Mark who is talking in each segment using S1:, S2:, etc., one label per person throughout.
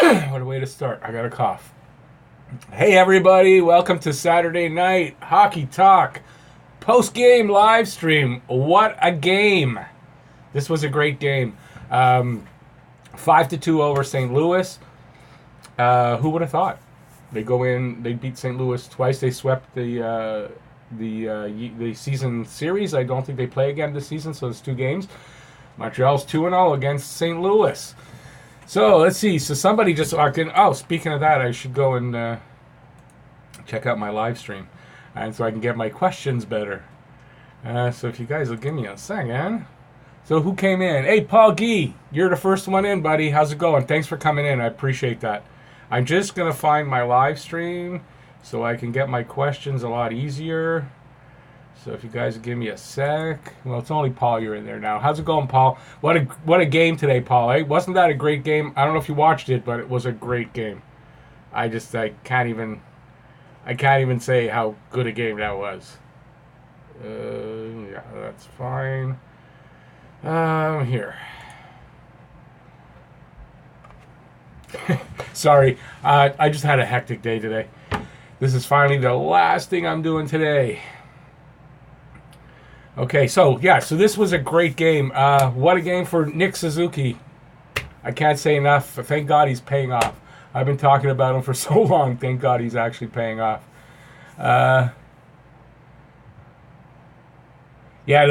S1: What a way to start. I got a cough. Hey, everybody. Welcome to Saturday Night Hockey Talk. Post-game live stream. What a game. This was a great game. 5-2 over St. Louis. Who would have thought? They go in, they beat St. Louis twice. They swept the season series. I don't think they play again this season, so it's 2 games. Montreal's 2-0 against St. Louis. So let's see. So somebody just walked in. Oh, speaking of that, I should go and check out my live stream, and so I can get my questions better. So if you guys will give me a second. So who came in? Hey, Paul Gee, you're the first one in, buddy. How's it going? Thanks for coming in. I appreciate that. I'm just gonna find my live stream so I can get my questions a lot easier. So if you guys will give me a sec. Well, it's only Paul you're in there now. How's it going, Paul? What a game today, Paul. Eh? Wasn't that a great game? I don't know if you watched it, but it was a great game. I can't even say how good a game that was. Yeah, that's fine. Here. Sorry, I just had a hectic day today. This is finally the last thing I'm doing today. Okay, so this was a great game. What a game for Nick Suzuki. I can't say enough. Thank God he's paying off. I've been talking about him for so long. Thank God he's actually paying off. The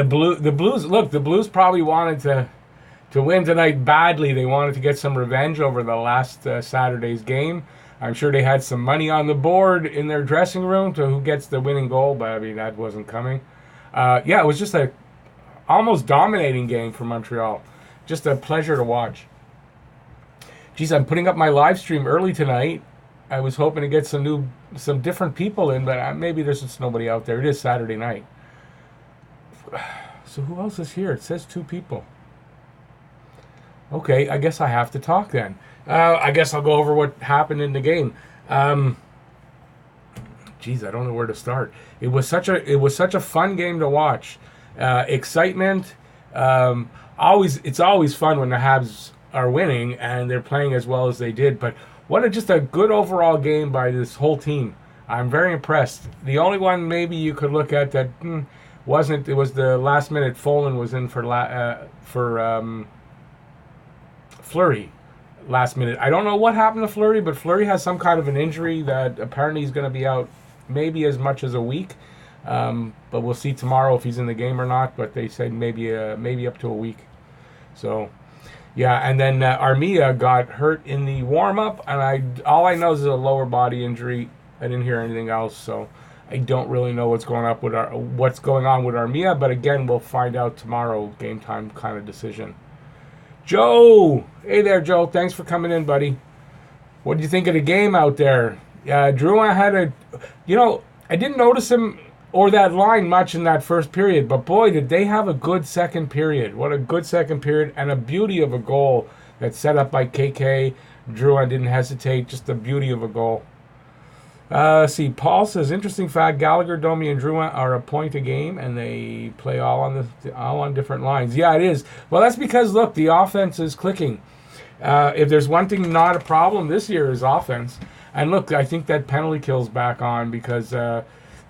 S1: Blues. Look, the Blues probably wanted to win tonight badly. They wanted to get some revenge over the last Saturday's game. I'm sure they had some money on the board in their dressing room to who gets the winning goal, but I mean that wasn't coming. It was just a almost dominating game for Montreal. Just a pleasure to watch. Geez, I'm putting up my live stream early tonight. I was hoping to get some different people in, but maybe there's just nobody out there. It is Saturday night. So who else is here? It says 2 people. Okay, I guess I have to talk then. I guess I'll go over what happened in the game. Geez, I don't know where to start. It was such a fun game to watch. Excitement. It's always fun when the Habs are winning and they're playing as well as they did. But just a good overall game by this whole team. I'm very impressed. The only one maybe you could look at that wasn't. It was the last minute. Folan was in for Fleury. Last minute. I don't know what happened to Fleury, but Fleury has some kind of an injury that apparently he's going to be out maybe as much as a week. But we'll see tomorrow if he's in the game or not. But they said maybe up to a week. So, yeah. And then Armia got hurt in the warm-up, and all I know is a lower body injury. I didn't hear anything else, so I don't really know what's going on with Armia. But again, we'll find out tomorrow. Game time kind of decision. Joe! Hey there, Joe. Thanks for coming in, buddy. What do you think of the game out there? Drouin had I didn't notice him or that line much in that first period, but boy, did they have a good second period. What a good second period, and a beauty of a goal that's set up by KK. Drouin didn't hesitate. Just the beauty of a goal. See, Paul says, interesting fact, Gallagher, Domi, and Drouin are a point a game, and they play all on different lines. Yeah, it is. Well, that's because, look, the offense is clicking. If there's one thing not a problem this year is offense. And look, I think that penalty kill's back on because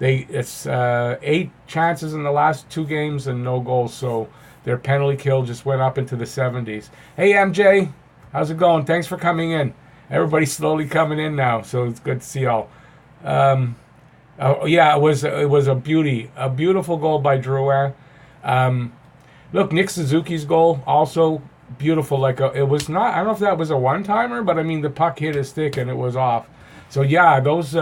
S1: it's 8 chances in the last 2 games and no goals, so their penalty kill just went up into the 70s. Hey, MJ, how's it going? Thanks for coming in. Everybody's slowly coming in now, so it's good to see y'all. It was a beautiful goal by Drouin. Look, Nick Suzuki's goal also beautiful. It was not. I don't know if that was a one-timer, but I mean the puck hit his stick and it was off. So yeah, those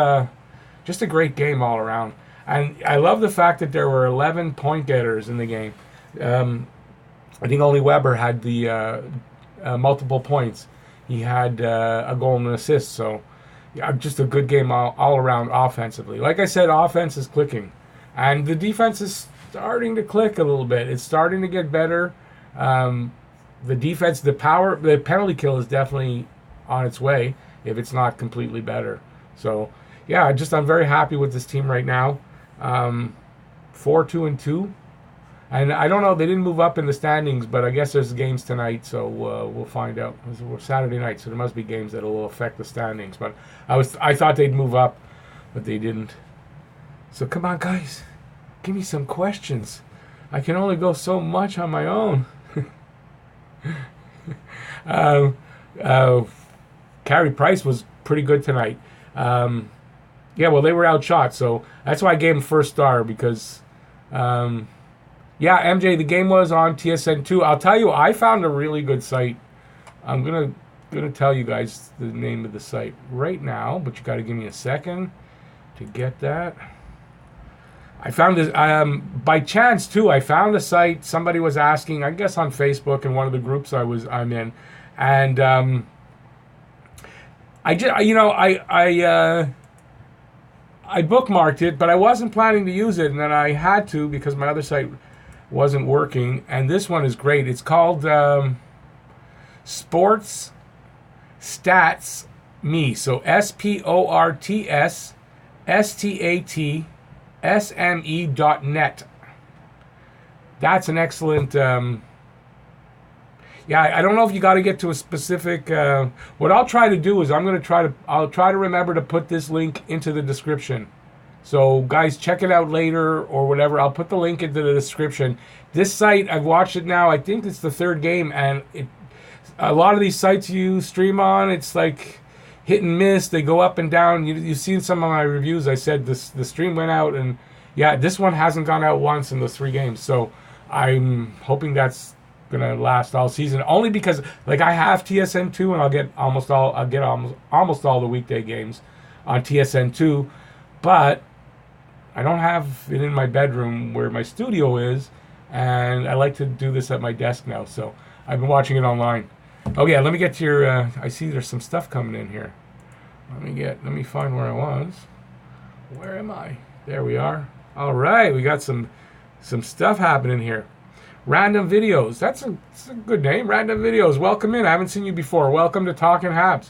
S1: just a great game all around. And I love the fact that there were 11 point getters in the game. I think only Weber had the multiple points. He had a goal and an assist. So. Yeah, just a good game all around offensively. Like I said, offense is clicking. And the defense is starting to click a little bit. It's starting to get better. The defense, the penalty kill is definitely on its way if it's not completely better. So, I'm very happy with this team right now. 4-2-2. And I don't know, they didn't move up in the standings, but I guess there's games tonight, so we'll find out. It's Saturday night, so there must be games that will affect the standings. But I thought they'd move up, but they didn't. So come on, guys, give me some questions. I can only go so much on my own. Carey Price was pretty good tonight. Yeah, well, they were outshot, so that's why I gave him first star because, yeah, MJ, the game was on TSN2. I'll tell you, I found a really good site. I'm gonna tell you guys the name of the site right now, but you got to give me a second to get that. I found this by chance too. I found a site. Somebody was asking, I guess, on Facebook in one of the groups I'm in, and I bookmarked it, but I wasn't planning to use it, and then I had to because my other site wasn't working. And this one is great. It's called Sports Stats Me. So SportsStatSme.net. That's an excellent. Yeah, I don't know if you got to get to a specific. What I'll try to do is I'll try to remember to put this link into the description. So guys, check it out later or whatever. I'll put the link into the description. This site, I've watched it now. I think it's the third game, and a lot of these sites you stream on, it's like hit and miss. They go up and down. You've seen some of my reviews. I said the stream went out, and yeah, this one hasn't gone out once in those 3 games. So I'm hoping that's gonna last all season. Only because like I have TSN2, and I'll get almost all the weekday games on TSN2, but I don't have it in my bedroom where my studio is, and I like to do this at my desk now. So I've been watching it online. Oh yeah, let me get to your. I see there's some stuff coming in here. Let me find where I was. Where am I? There we are. All right, we got some stuff happening here. Random Videos. That's a good name. Random Videos. Welcome in. I haven't seen you before. Welcome to Talking Habs.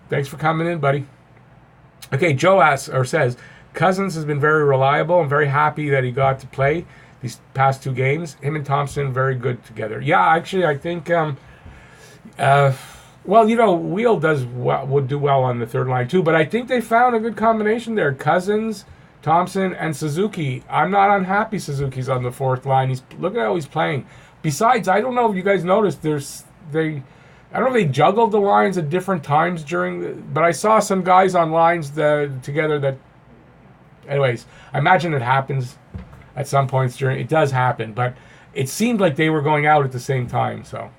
S1: Thanks for coming in, buddy. Okay, Joe says Cousins has been very reliable. I'm very happy that he got to play these past 2 games. Him and Thompson very good together. Yeah, actually, I think. Well, Wheel would do well on the third line too, but I think they found a good combination there. Cousins, Thompson, and Suzuki. I'm not unhappy Suzuki's on the 4th line. Look at how he's playing. Besides, I don't know if you guys noticed, I don't know if they juggled the lines at different times but I saw some guys on lines together that, anyways, I imagine it happens at some points it does happen, but it seemed like they were going out at the same time, so.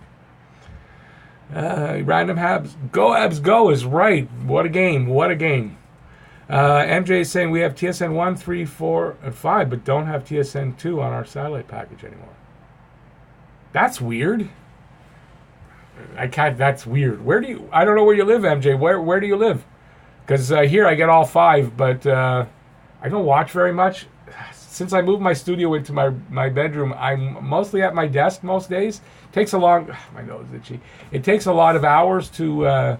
S1: Random Habs, go Habs go is right. What a game, MJ is saying we have TSN 1, 3, 4, and 5, but don't have TSN 2 on our satellite package anymore. That's weird. That's weird. I don't know where you live, MJ. Where do you live? Because here I get all 5, but I don't watch very much. Since I moved my studio into my bedroom, I'm mostly at my desk most days. My nose is itchy. It takes a lot of hours to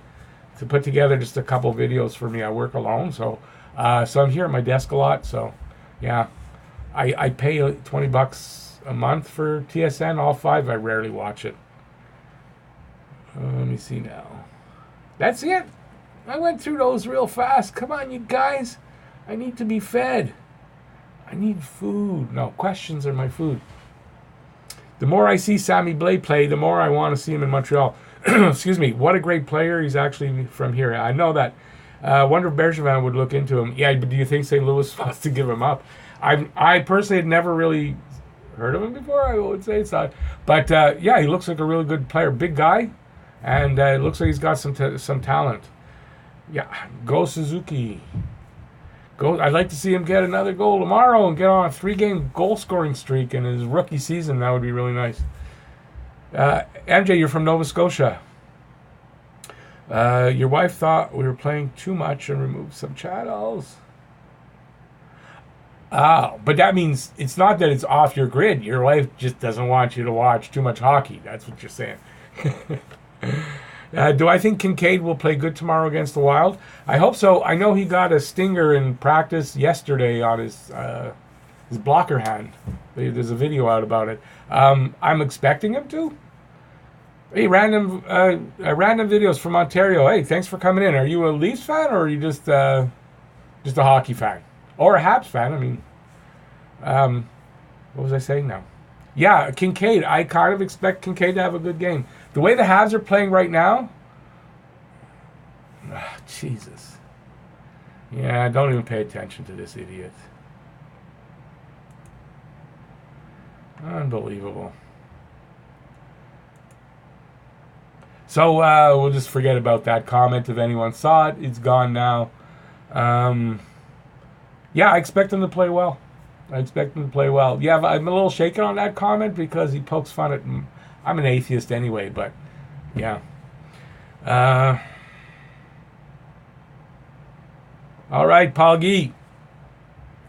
S1: put together just a couple videos for me. I work alone, so I'm here at my desk a lot. So, yeah, I pay $20 a month for TSN, all 5. I rarely watch it. Let me see now. That's it. I went through those real fast. Come on, you guys. I need to be fed. I need food. No, questions are my food. The more I see Sammy Blais play, the more I want to see him in Montreal. Excuse me. What a great player. He's actually from here. I know that. Wonder if Bergevin would look into him. Yeah, but do you think St. Louis wants to give him up? I personally had never really heard of him before. I would say it's not. But, yeah, he looks like a really good player. Big guy. And it looks like he's got some talent. Yeah, go Suzuki. I'd like to see him get another goal tomorrow and get on a 3-game goal-scoring streak in his rookie season. That would be really nice. MJ, you're from Nova Scotia. Your wife thought we were playing too much and removed some channels. Oh, but that means it's not that it's off your grid. Your wife just doesn't want you to watch too much hockey. That's what you're saying. Do I think Kincaid will play good tomorrow against the Wild? I hope so. I know he got a stinger in practice yesterday on his his blocker hand. There's a video out about it. I'm expecting him to. Hey, random videos from Ontario. Hey, thanks for coming in. Are you a Leafs fan or are you just a hockey fan or a Habs fan? I mean, what was I saying now? Yeah, Kincaid. I kind of expect Kincaid to have a good game. The way the Habs are playing right now, Jesus. Yeah, don't even pay attention to this idiot. Unbelievable. So we'll just forget about that comment. If anyone saw it, it's gone now. Yeah, I expect him to play well. Yeah, I'm a little shaken on that comment because he pokes fun at... I'm an atheist anyway, but yeah. All right, Paul Gee.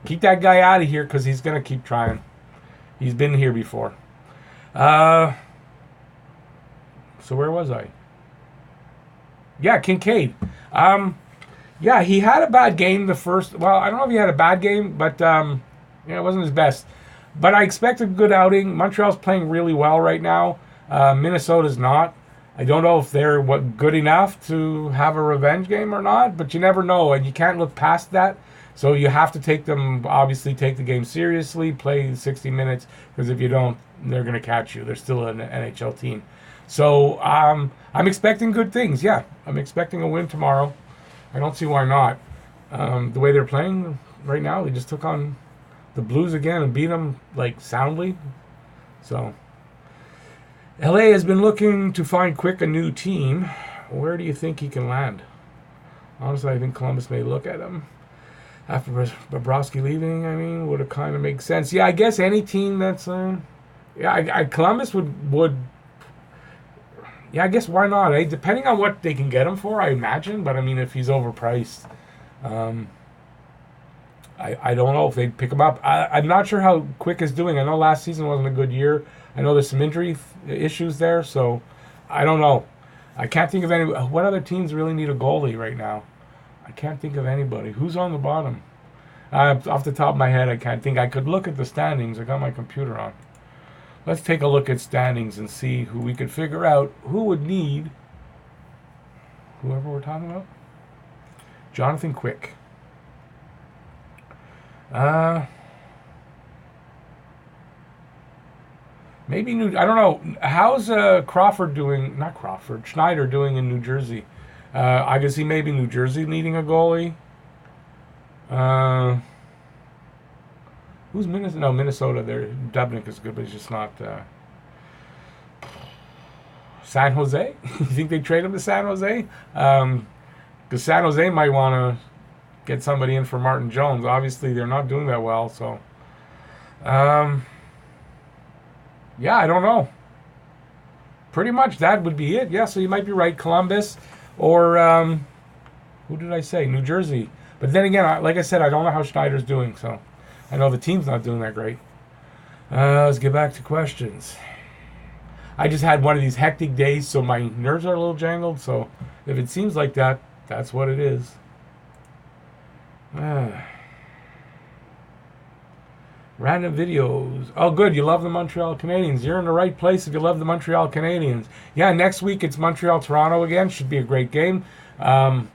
S1: Keep that guy out of here because he's going to keep trying. He's been here before. So where was I? Yeah, Kincaid. Yeah, he had a bad game the first... Well, I don't know if he had a bad game, but it wasn't his best. But I expect a good outing. Montreal's playing really well right now. Minnesota's not. I don't know if they're good enough to have a revenge game or not, but you never know, and you can't look past that. So you have to take the game seriously, play 60 minutes, because if you don't, they're going to catch you. They're still an NHL team. So I'm expecting good things. Yeah, I'm expecting a win tomorrow. I don't see why not. The way they're playing right now, they just took on the Blues again and beat them soundly. So LA has been looking to find Quick a new team. Where do you think he can land? Honestly, I think Columbus may look at him. After Bobrovsky leaving, would have kind of make sense. Yeah, I guess any team that's... Columbus would... Yeah, I guess why not? Depending on what they can get him for, I imagine. But, if he's overpriced, I don't know if they'd pick him up. I'm not sure how Quick is doing. I know last season wasn't a good year. I know there's some injury issues there, so I don't know. I can't think of any... What other teams really need a goalie right now? I can't think of anybody. Who's on the bottom? Off the top of my head, I can't think. I could look at the standings. I got my computer on. Let's take a look at standings and see who we could figure out who would need whoever we're talking about. Jonathan Quick. Maybe I don't know. How's Schneider doing in New Jersey? I can see maybe New Jersey needing a goalie. Who's Minnesota? No, Minnesota. Dubnik is good, but he's just not. San Jose? You think they trade him to San Jose? Because San Jose might want to get somebody in for Martin Jones. Obviously, they're not doing that well, so. Yeah, I don't know. Pretty much that would be it. Yeah, so you might be right. Columbus or who did I say? New Jersey. But then again, like I said, I don't know how Schneider's doing, so I know the team's not doing that great. Let's get back to questions. I just had one of these hectic days, so my nerves are a little jangled. So if it seems like that, that's what it is. Random videos. Oh, good. You love the Montreal Canadiens. You're in the right place if you love the Montreal Canadiens. Yeah, next week it's Montreal-Toronto again. Should be a great game. Tavares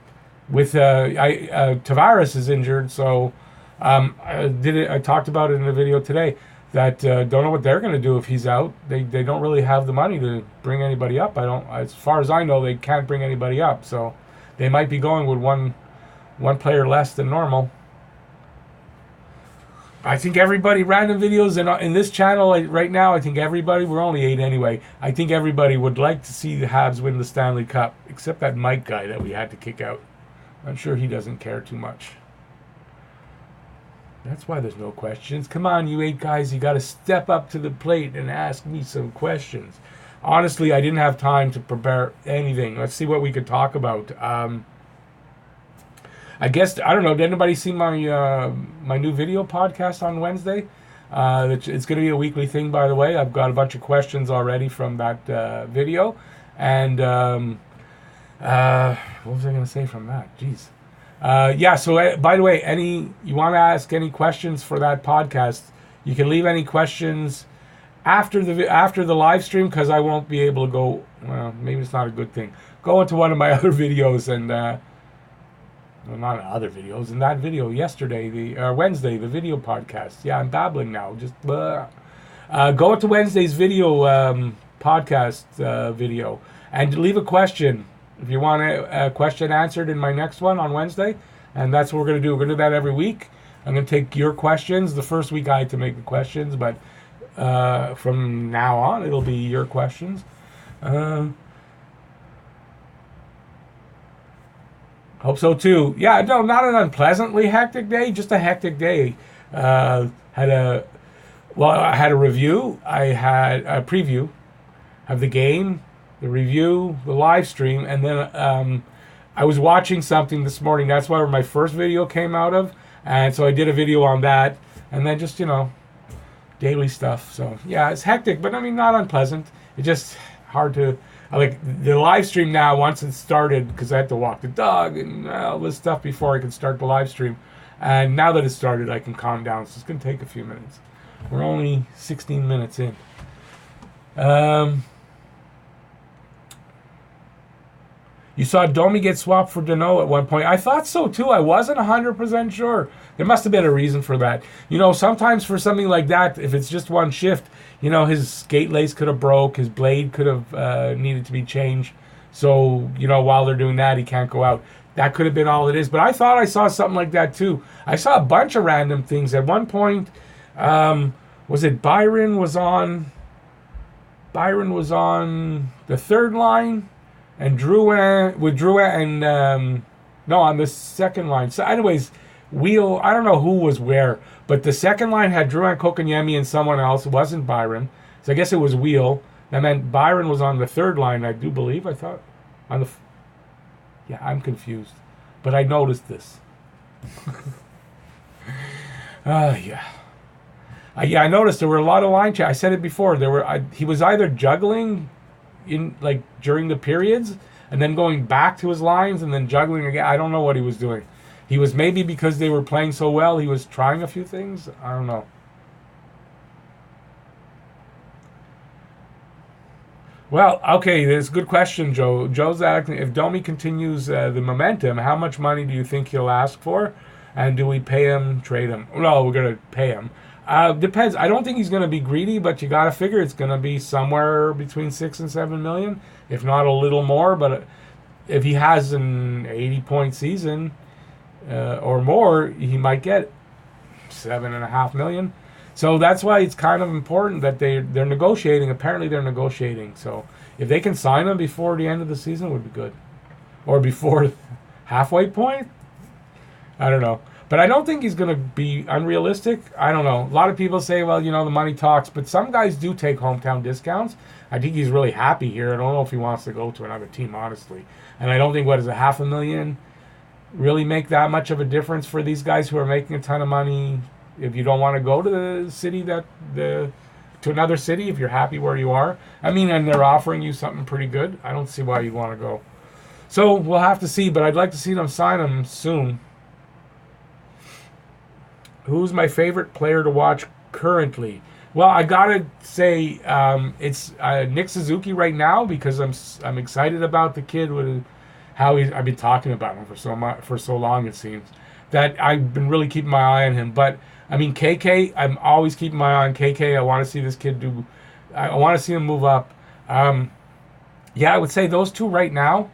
S1: is injured, so I talked about it in the video today that don't know what they're going to do if he's out. They don't really have the money to bring anybody up. As far as I know, they can't bring anybody up, so they might be going with one player less than normal. I think everybody, random videos in this channel right now, I think everybody, we're only 8 anyway, I think everybody would like to see the Habs win the Stanley Cup, except that Mike guy that we had to kick out. I'm sure he doesn't care too much. That's why there's no questions. Come on, you 8 guys, you got to step up to the plate and ask me some questions. Honestly, I didn't have time to prepare anything. Let's see what we could talk about. I guess, I don't know, did anybody see my my new video podcast on Wednesday? It's going to be a weekly thing, by the way. I've got a bunch of questions already from that video. And what was I going to say from that? Jeez. Yeah, so by the way, you want to ask any questions for that podcast, You can leave any questions after the live stream, because I won't be able to go. Well, maybe it's not a good thing. Go into one of my other videos and well, not other videos. In that video yesterday, the Wednesday, the video podcast. Yeah, I'm babbling now. Just go into Wednesday's video podcast video and leave a question if you want a question answered in my next one on Wednesday. And that's what we're going to do. We're going to do that every week. I'm going to take your questions. The first week I had to make the questions, but from now on, it'll be your questions. Hope so too. Yeah, no, not an unpleasantly hectic day, just a hectic day. I had a review. I had a preview of the game, the review, the live stream, and then I was watching something this morning. That's where my first video came out of, and so I did a video on that, and then just, daily stuff. So yeah, it's hectic, but I mean, not unpleasant. It's just hard to. I like the live stream now once it started, because I had to walk the dog and all this stuff before I could start the live stream. And now that it started, I can calm down. So it's going to take a few minutes. We're only 16 minutes in. You saw Domi get swapped for Danault at one point. I thought so too. I wasn't 100% sure. There must have been a reason for that. Sometimes for something like that, if it's just one shift, his skate lace could have broke, his blade could have needed to be changed. So, while they're doing that, he can't go out. That could have been all it is. But I thought I saw something like that too. I saw a bunch of random things. At one point, was it Byron was on the third line? And Drouin on the second line. So anyways, Wheel, I don't know who was where, but the second line had Drouin, Kokoniemi, and someone else. It wasn't Byron. So I guess it was Wheel. That meant Byron was on the third line, I do believe. I thought. Yeah, I'm confused. But I noticed this. Yeah. I noticed there were a lot of line chat. I said it before. He was either juggling during the periods and then going back to his lines and then juggling again. I don't know what he was doing. He was, maybe because they were playing so well, he was trying a few things. I don't know. Well, okay, that's a good question, Joe. Joe's asking, if Domi continues the momentum, how much money do you think he'll ask for? And do we pay him, trade him? No, we're going to pay him. Depends. I don't think he's going to be greedy, but you got to figure it's going to be somewhere between 6 and 7 million, if not a little more. But if he has an 80-point season or more, he might get 7.5 million. So that's why it's kind of important that they're negotiating. Apparently, they're negotiating. So if they can sign him before the end of the season, it would be good, or before halfway point. I don't know. But I don't think he's going to be unrealistic. I don't know. A lot of people say, well, the money talks. But some guys do take hometown discounts. I think he's really happy here. I don't know if he wants to go to another team, honestly. And I don't think, $500,000 really make that much of a difference for these guys who are making a ton of money. If you don't want to go to the city to another city, if you're happy where you are. I mean, and they're offering you something pretty good. I don't see why you'd want to go. So we'll have to see. But I'd like to see them sign him soon. Who's my favorite player to watch currently? Well, I gotta say it's Nick Suzuki right now, because I'm excited about the kid with how I've been talking about him for so long, it seems, that I've been really keeping my eye on him. But I mean, KK, I'm always keeping my eye on KK. I want to see this kid do. I want to see him move up. Yeah, I would say those two right now.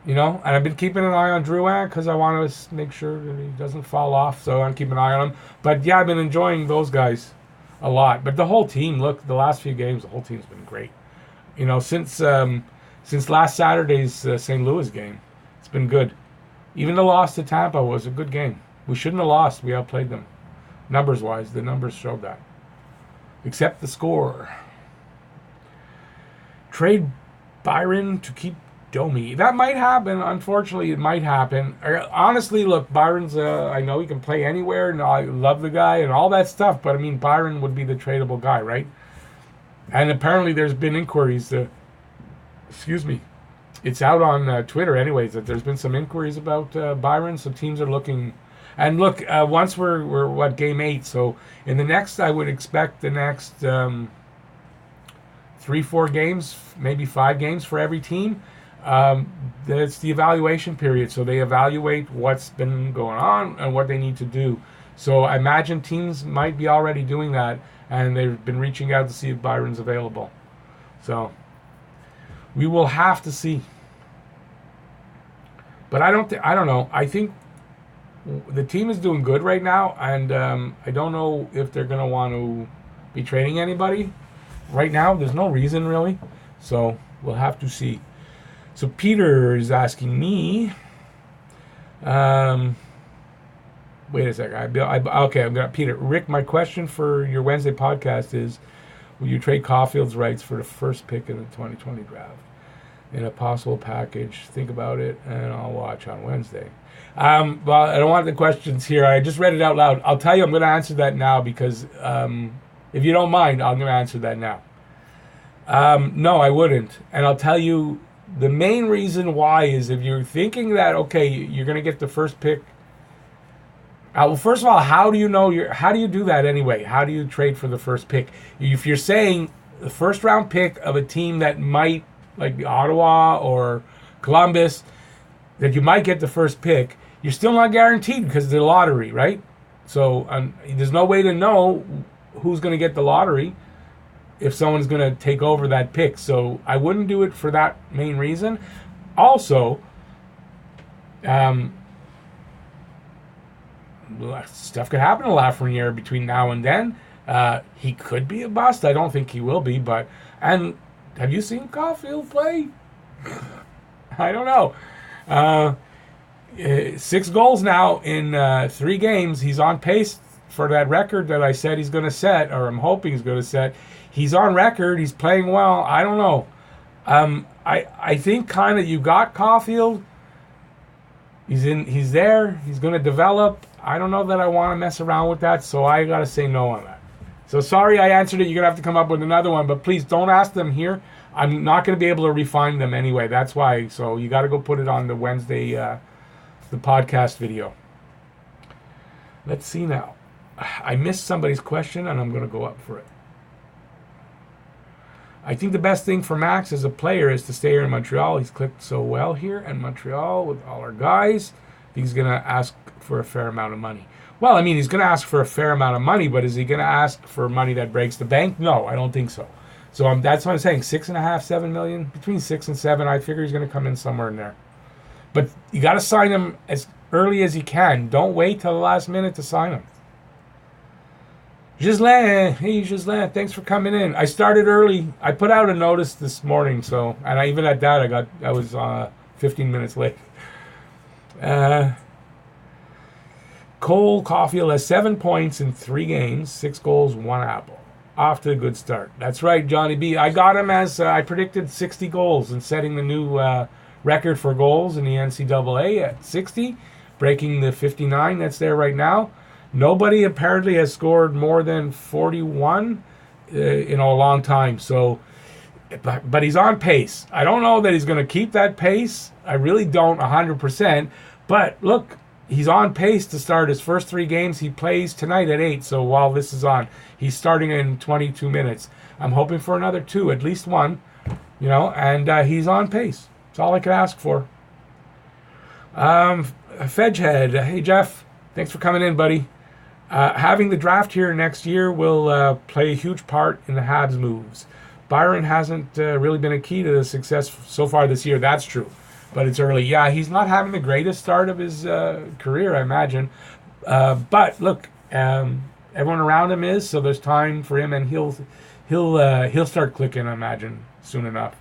S1: And I've been keeping an eye on Drouin because I want to make sure that he doesn't fall off, so I'm keeping an eye on him. But yeah, I've been enjoying those guys a lot. But the whole team, look, the last few games, the whole team's been great. Since last Saturday's St. Louis game, it's been good. Even the loss to Tampa was a good game. We shouldn't have lost. We outplayed them. Numbers-wise, the numbers showed that. Except the score. Trade Byron to keep Domi. That might happen. Unfortunately, it might happen. Honestly, look, Byron's, I know he can play anywhere, and I love the guy and all that stuff, but I mean, Byron would be the tradable guy, right? And apparently there's been inquiries, it's out on Twitter anyways, that there's been some inquiries about Byron, so teams are looking. And look, once we're what, game 8, so in the next, I would expect the next 3-4 games, maybe 5 games for every team. It's the evaluation period, so they evaluate what's been going on and what they need to do. So I imagine teams might be already doing that, and they've been reaching out to see if Byron's available. So we will have to see. But I don't know. I think the team is doing good right now, and I don't know if they're going to want to be trading anybody right now. There's no reason, really. So we'll have to see. So Peter is asking me, wait a second. Okay, I've got Peter. Rick, my question for your Wednesday podcast is, will you trade Caulfield's rights for the first pick in the 2020 draft in a possible package? Think about it, and I'll watch on Wednesday. Well, I don't want the questions here. I just read it out loud. I'll tell you, I'm going to answer that now because if you don't mind, I'm going to answer that now. No, I wouldn't. And I'll tell you the main reason why is if you're thinking that, okay, you're going to get the first pick. Well, first of all, how do you do that anyway? How do you trade for the first pick? If you're saying the first round pick of a team that might, like the Ottawa or Columbus, that you might get the first pick, you're still not guaranteed because of the lottery, right? So there's no way to know who's going to get the lottery if someone's going to take over that pick. So I wouldn't do it for that main reason. Also, stuff could happen to Lafreniere between now and then. He could be a bust. I don't think he will be. And have you seen Caulfield play? I don't know. 6 goals now in 3 games. He's on pace for that record that I said he's going to set, or I'm hoping he's going to set. He's on record. He's playing well. I don't know. I think kind of you got Caulfield. He's there. He's going to develop. I don't know that I want to mess around with that, so I got to say no on that. So sorry I answered it. You're going to have to come up with another one, but please don't ask them here. I'm not going to be able to refine them anyway. That's why. So you got to go put it on the Wednesday, the podcast video. Let's see now. I missed somebody's question, and I'm going to go up for it. I think the best thing for Max as a player is to stay here in Montreal. He's clicked so well here in Montreal with all our guys. He's going to ask for a fair amount of money. Well, I mean, he's going to ask for a fair amount of money, but is he going to ask for money that breaks the bank? No, I don't think so. So that's what I'm saying. 6.5, 7 million, between 6 and 7. I figure he's going to come in somewhere in there. But you got to sign him as early as you can. Don't wait till the last minute to sign him. Gislain, hey Gislain, thanks for coming in. I started early. I put out a notice this morning, and even at that, I was 15 minutes late. Cole Caulfield has 7 points in 3 games, 6 goals, 1 apple. Off to a good start. That's right, Johnny B. I got him as I predicted 60 goals and setting the new record for goals in the NCAA at 60, breaking the 59 that's there right now. Nobody apparently has scored more than 41 in a long time. So, but he's on pace. I don't know that he's going to keep that pace. I really don't 100%. But look, he's on pace to start his first 3 games. He plays tonight at 8. So while this is on, he's starting in 22 minutes. I'm hoping for another 2, at least 1, and he's on pace. That's all I could ask for. Fedgehead, hey Jeff, thanks for coming in, buddy. Having the draft here next year will play a huge part in the Habs moves. Byron hasn't really been a key to the success so far this year. That's true, but it's early. Yeah, he's not having the greatest start of his career, I imagine. But look, everyone around him is, so there's time for him, and he'll start clicking, I imagine, soon enough.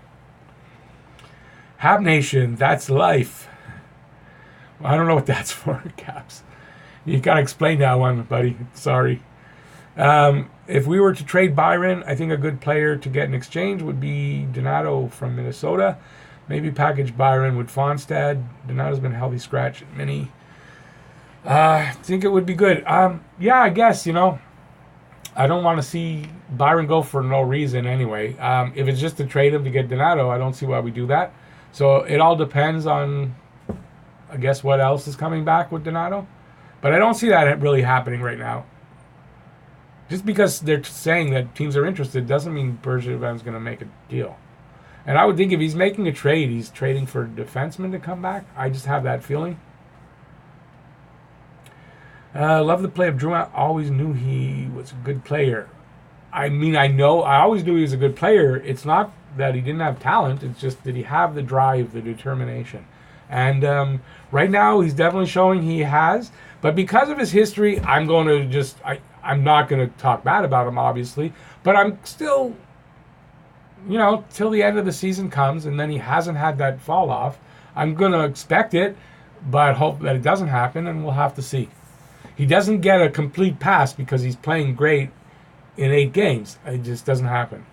S1: Hab Nation, that's life. Well, I don't know what that's for, Caps. You got to explain that one, buddy. Sorry. If we were to trade Byron, I think a good player to get in exchange would be Donato from Minnesota. Maybe package Byron with Fonstad. Donato's been a healthy scratch at many. I think it would be good. Yeah, I guess, I don't want to see Byron go for no reason anyway. If it's just to trade him to get Donato, I don't see why we do that. So it all depends on, I guess, what else is coming back with Donato. But I don't see that really happening right now. Just because they're saying that teams are interested doesn't mean Bergevin's going to make a deal. And I would think if he's making a trade, he's trading for a defenseman to come back. I just have that feeling. Love the play of Drew. I always knew he was a good player. I always knew he was a good player. It's not that he didn't have talent. It's just that he have the drive, the determination. And right now, he's definitely showing he has. But because of his history, I'm not going to talk bad about him, obviously. But I'm still, till the end of the season comes, and then he hasn't had that fall off. I'm going to expect it, but hope that it doesn't happen, and we'll have to see. He doesn't get a complete pass because he's playing great in 8 games. It just doesn't happen.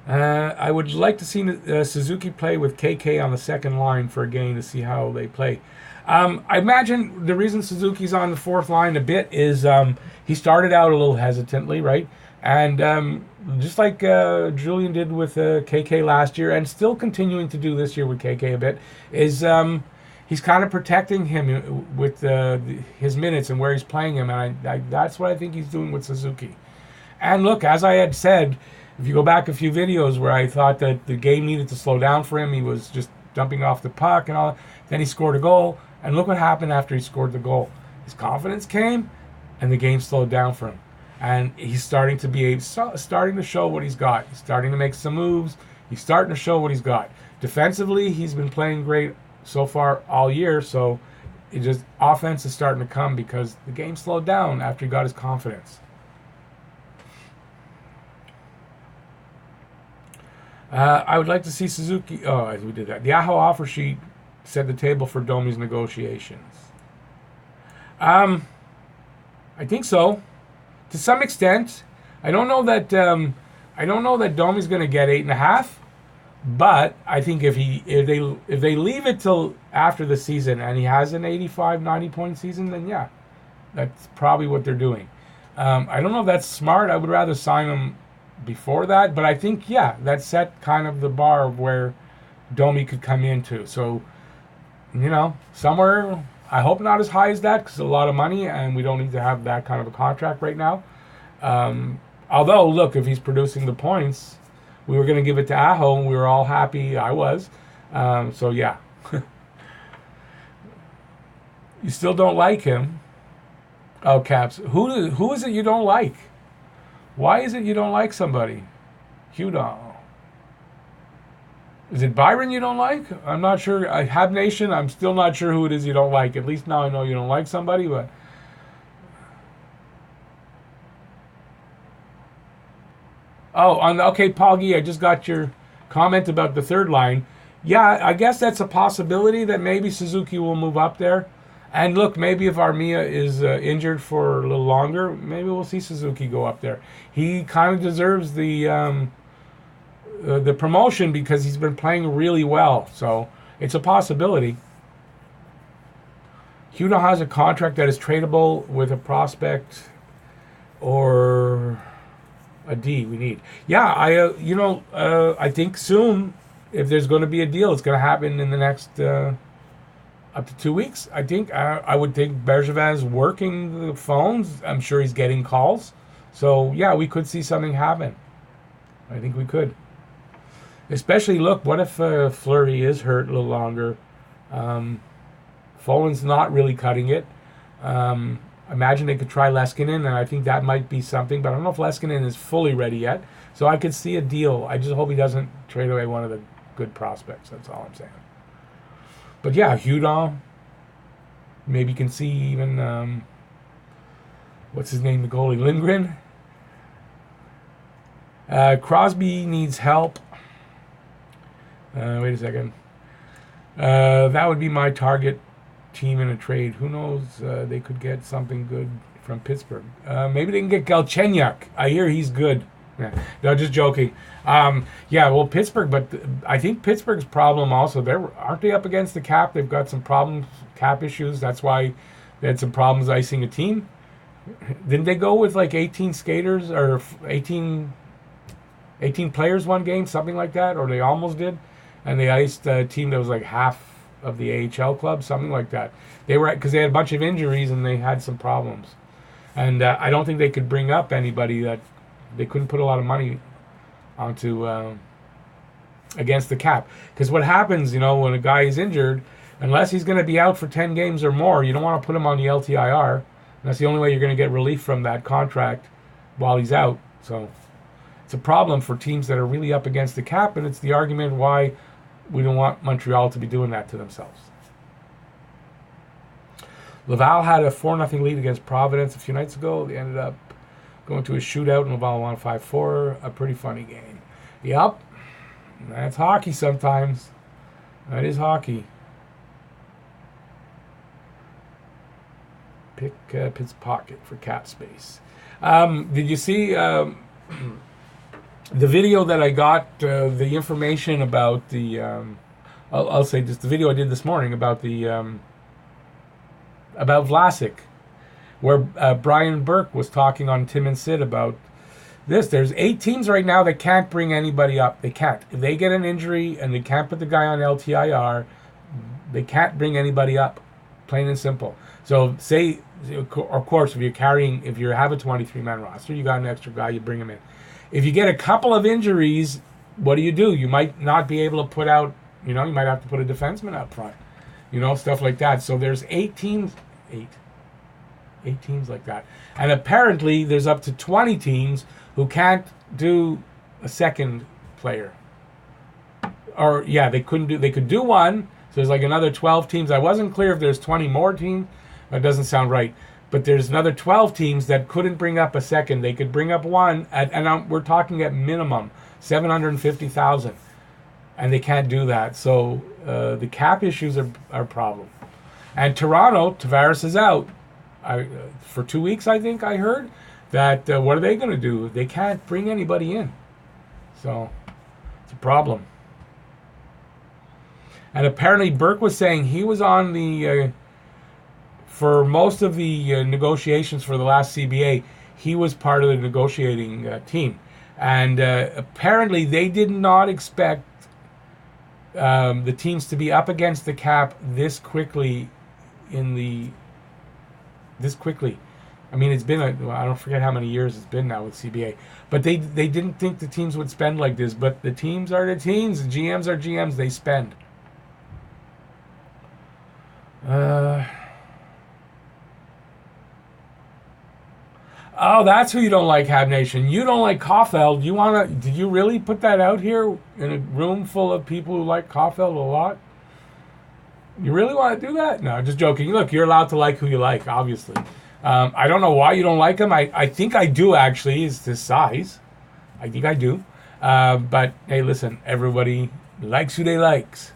S1: I would like to see Suzuki play with KK on the second line for a game to see how they play. I imagine the reason Suzuki's on the fourth line a bit is he started out a little hesitantly, right? And just like Julian did with KK last year, and still continuing to do this year with KK a bit, is he's kind of protecting him with his minutes and where he's playing him, and that's what I think he's doing with Suzuki. And look, as I had said, if you go back a few videos where I thought that the game needed to slow down for him, he was just dumping off the puck and all. Then he scored a goal, and look what happened after he scored the goal. His confidence came, and the game slowed down for him. And he's starting to show what he's got. He's starting to make some moves. He's starting to show what he's got. Defensively, he's been playing great so far all year, so offense is starting to come because the game slowed down after he got his confidence. I would like to see Suzuki. Oh, we did that. The Aho offer sheet set the table for Domi's negotiations. I think so, to some extent. I don't know that Domi's going to get 8.5, but I think if they leave it till after the season and he has an 85, 90 point season, then yeah, that's probably what they're doing. I don't know if that's smart. I would rather sign him before that, but I think, yeah, that set kind of the bar of where Domi could come into. So, somewhere, I hope not as high as that, because it's a lot of money, and we don't need to have that kind of a contract right now. Although, look, if he's producing the points, we were going to give it to Aho, and we were all happy. I was. So, yeah. You still don't like him? Oh, Caps. Who is it you don't like? Why is it you don't like somebody? Hudon. Is it Byron you don't like? I'm not sure. Hab Nation, I'm still not sure who it is you don't like. At least now I know you don't like somebody, but... Okay, Paul Gee, I just got your comment about the third line. Yeah, I guess that's a possibility that maybe Suzuki will move up there. And look, maybe if Armia is injured for a little longer, maybe we'll see Suzuki go up there. He kind of deserves the promotion because he's been playing really well. So it's a possibility. Hudon has a contract that is tradable with a prospect or a D we need. Yeah, I think soon, if there's going to be a deal, it's going to happen in the next... up to 2 weeks, I think. I would think Bergevin's working the phones. I'm sure he's getting calls. So, yeah, we could see something happen. I think we could. Especially, look, what if Fleury is hurt a little longer? Follin's not really cutting it. Imagine they could try Leskinen, and I think that might be something. But I don't know if Leskinen is fully ready yet. So I could see a deal. I just hope he doesn't trade away one of the good prospects. That's all I'm saying. But yeah, Hudon. Maybe you can see even, what's his name, the goalie, Lindgren. Crosby needs help. Wait a second. That would be my target team in a trade. Who knows? They could get something good from Pittsburgh. Maybe they can get Galchenyuk. I hear he's good. Yeah. No, just joking. Well, Pittsburgh, but I think Pittsburgh's problem also, aren't they up against the cap? They've got some problems, cap issues. That's why they had some problems icing a team. Didn't they go with like 18 skaters or 18 players one game, something like that? Or they almost did. And they iced a team that was like half of the AHL club, something like that. They were because they had a bunch of injuries and they had some problems, and I don't think they could bring up anybody that they couldn't put a lot of money onto against the cap. Because what happens, when a guy is injured, unless he's going to be out for 10 games or more, you don't want to put him on the LTIR. And that's the only way you're going to get relief from that contract while he's out. So it's a problem for teams that are really up against the cap, and it's the argument why we don't want Montreal to be doing that to themselves. Laval had a 4-0 lead against Providence a few nights ago. They ended up going to a shootout, and Laval won 5-4. A pretty funny game. Yep. That's hockey sometimes. That is hockey. Pick his pocket for cap space. Did you see the video that I got? The information about the I'll say just the video I did this morning about the about Vlasic, where Brian Burke was talking on Tim and Sid about this. There's 8 teams right now that can't bring anybody up. They can't. If they get an injury and they can't put the guy on LTIR, they can't bring anybody up. Plain and simple. So say, of course, if you have a 23-man roster, you got an extra guy, you bring him in. If you get a couple of injuries, what do? You might not be able to put out, you might have to put a defenseman up front, stuff like that. So there's 8 teams like that. And apparently there's up to 20 teams who can't do a second player. Or, yeah, they could do one. So there's like another 12 teams. I wasn't clear if there's 20 more teams. That doesn't sound right. But there's another 12 teams that couldn't bring up a second. They could bring up one, we're talking at minimum $750,000. And they can't do that. So the cap issues are a problem. And Toronto, Tavares is out. For 2 weeks, I think I heard that. What are they going to do? They can't bring anybody in. So it's a problem. And apparently Burke was saying he was on the, for most of the negotiations for the last CBA, he was part of the negotiating team. And apparently they did not expect the teams to be up against the cap this quickly I mean, it's been, I don't forget how many years it's been now with CBA. But they didn't think the teams would spend like this. But the teams are the teams. The GMs are GMs. They spend. Oh, that's who you don't like, Hab Nation. You don't like Caulfield. Did you really put that out here in a room full of people who like Caulfield a lot? You really want to do that? No, just joking. Look, you're allowed to like who you like, obviously. I don't know why you don't like him. I think I do, actually. It's his size. I think I do. But, hey, listen, everybody likes who they likes.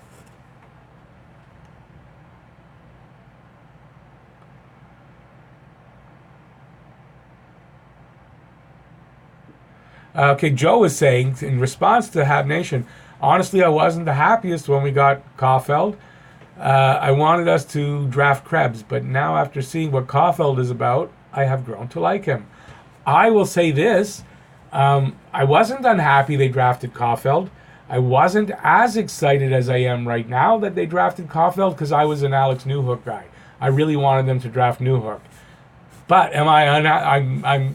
S1: Okay, Joe is saying, in response to Hab Nation, honestly, I wasn't the happiest when we got Caulfield. I wanted us to draft Krebs, but now after seeing what Caulfield is about, I have grown to like him. I will say this, I wasn't unhappy they drafted Caulfield. I wasn't as excited as I am right now that they drafted Caulfield because I was an Alex Newhook guy. I really wanted them to draft Newhook. But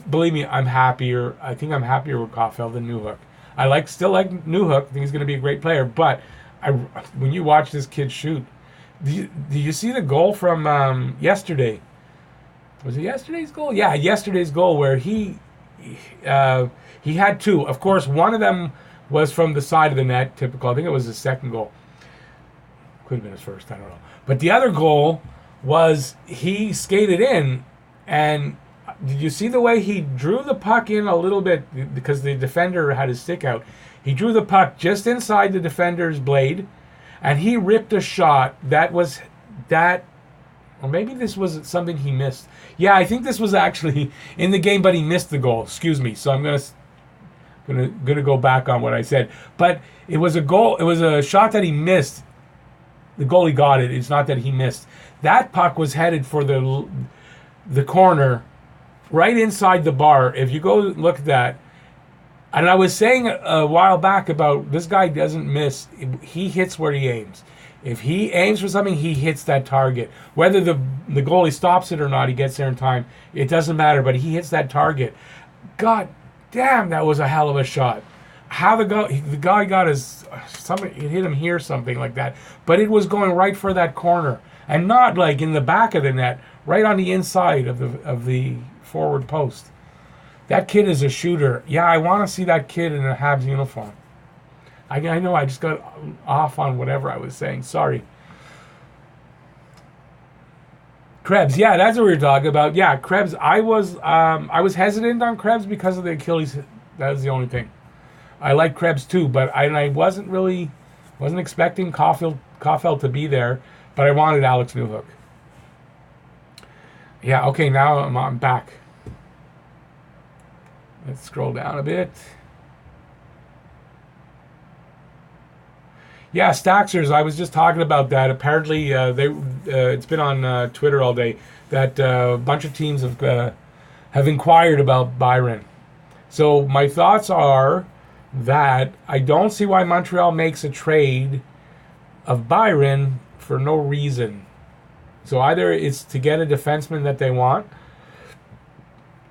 S1: believe me, I'm happier. I think I'm happier with Caulfield than Newhook. I still like Newhook. I think he's going to be a great player. But when you watch this kid shoot, do you see the goal from yesterday? Was it yesterday's goal? Yeah, yesterday's goal where he had 2. Of course, one of them was from the side of the net, typical. I think it was his second goal. Could have been his first, I don't know. But the other goal was he skated in, and did you see the way he drew the puck in a little bit because the defender had his stick out? He drew the puck just inside the defender's blade, and he ripped a shot or maybe this was something he missed. Yeah, I think this was actually in the game, but he missed the goal. Excuse me. So I'm gonna go back on what I said. But it was a goal. It was a shot that he missed. The goalie got it. It's not that he missed. That puck was headed for the corner, right inside the bar. If you go look at that, And I was saying a while back about this guy doesn't miss. He hits where he aims. If he aims for something, he hits that target. Whether the goalie stops it or not, he gets there in time. It doesn't matter, but he hits that target. God damn, that was a hell of a shot. How the guy got his something, it hit him here, something like that. But it was going right for that corner, and not like in the back of the net, right on the inside of the forward post. That kid is a shooter. Yeah, I want to see that kid in a Habs uniform. I know I just got off on whatever I was saying. Sorry. Krebs, yeah, that's what we were talking about. Yeah, Krebs. I was hesitant on Krebs because of the Achilles. That was the only thing. I like Krebs too, but I wasn't expecting Caulfield to be there, but I wanted Alex Newhook. Yeah, okay, now I'm back. Let's scroll down a bit. Yeah, Staxers. I was just talking about that. Apparently, it's been on Twitter all day that a bunch of teams have inquired about Byron. So my thoughts are that I don't see why Montreal makes a trade of Byron for no reason. So either it's to get a defenseman that they want,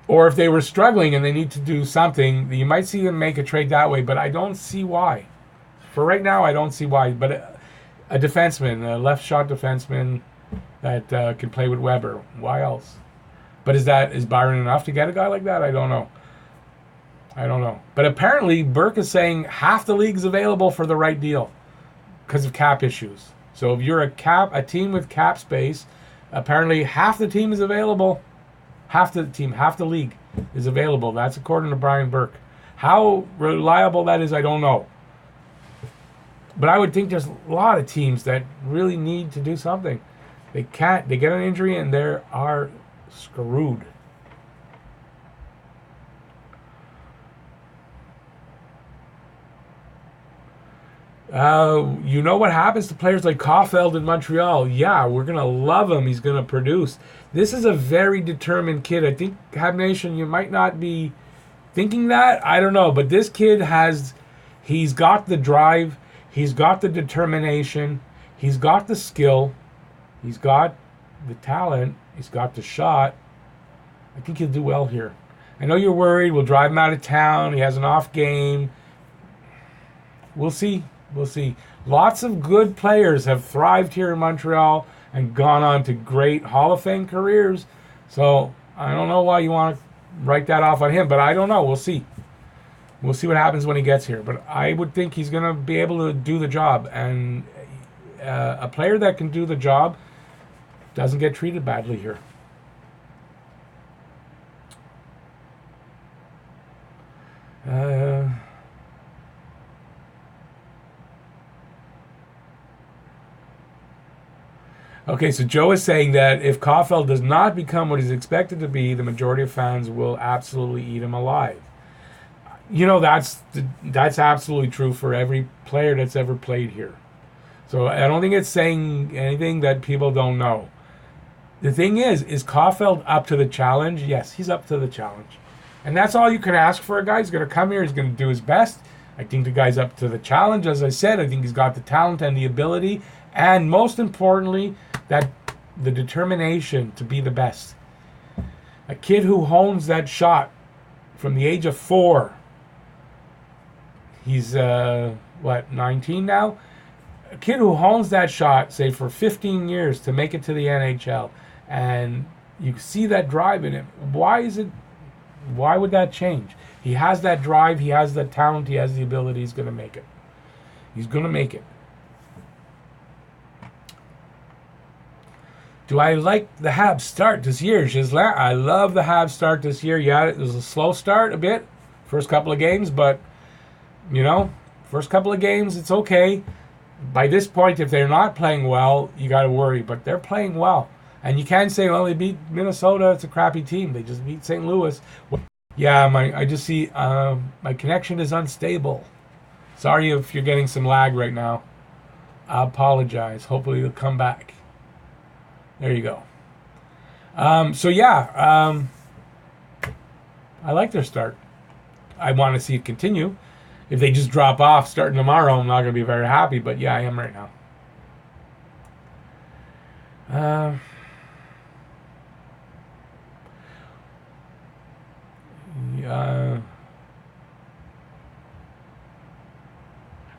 S1: or if they were struggling and they need to do something, you might see them make a trade that way, but I don't see why. For right now, I don't see why. But a defenseman, a left shot defenseman that can play with Weber, why else? But is Byron enough to get a guy like that? I don't know. But apparently, Burke is saying half the league's available for the right deal because of cap issues. So if you're a team with cap space, apparently half the team is available. Half the league is available. That's according to Brian Burke. How reliable that is, I don't know. But I would think there's a lot of teams that really need to do something. They get an injury and they are screwed. You know what happens to players like Caulfield in Montreal? Yeah, we're going to love him. He's going to produce. This is a very determined kid. I think, Hab Nation, you might not be thinking that. I don't know. But this kid he's got the drive. He's got the determination. He's got the skill. He's got the talent. He's got the shot. I think he'll do well here. I know you're worried. We'll drive him out of town. He has an off game. We'll see. Lots of good players have thrived here in Montreal and gone on to great Hall of Fame careers. So I don't know why you want to write that off on him, but I don't know. We'll see. We'll see what happens when he gets here. But I would think he's going to be able to do the job. And a player that can do the job doesn't get treated badly here. Okay, so Joe is saying that if Caulfield does not become what he's expected to be, the majority of fans will absolutely eat him alive. You know, that's absolutely true for every player that's ever played here. So I don't think it's saying anything that people don't know. The thing is Caulfield up to the challenge? Yes, he's up to the challenge. And that's all you can ask for a guy. He's going to come here. He's going to do his best. I think the guy's up to the challenge. As I said, I think he's got the talent and the ability. And most importantly, that the determination to be the best. A kid who hones that shot from the age of 4. He's, 19 now? A kid who hones that shot, say, for 15 years to make it to the NHL. And you see that drive in him. Why would that change? He has that drive. He has the talent. He has the ability. He's going to make it. He's going to make it. Do I like the Habs start this year, Gislain? I love the Habs start this year. Yeah, it was a slow start a bit, first couple of games, but, first couple of games, it's okay. By this point, if they're not playing well, you got to worry, but they're playing well. And you can't say, well, they beat Minnesota, it's a crappy team. They just beat St. Louis. Yeah, I just see my connection is unstable. Sorry if you're getting some lag right now. I apologize. Hopefully it'll come back. There you go. I like their start. I want to see it continue. If they just drop off starting tomorrow, I'm not going to be very happy. But yeah, I am right now. Yeah.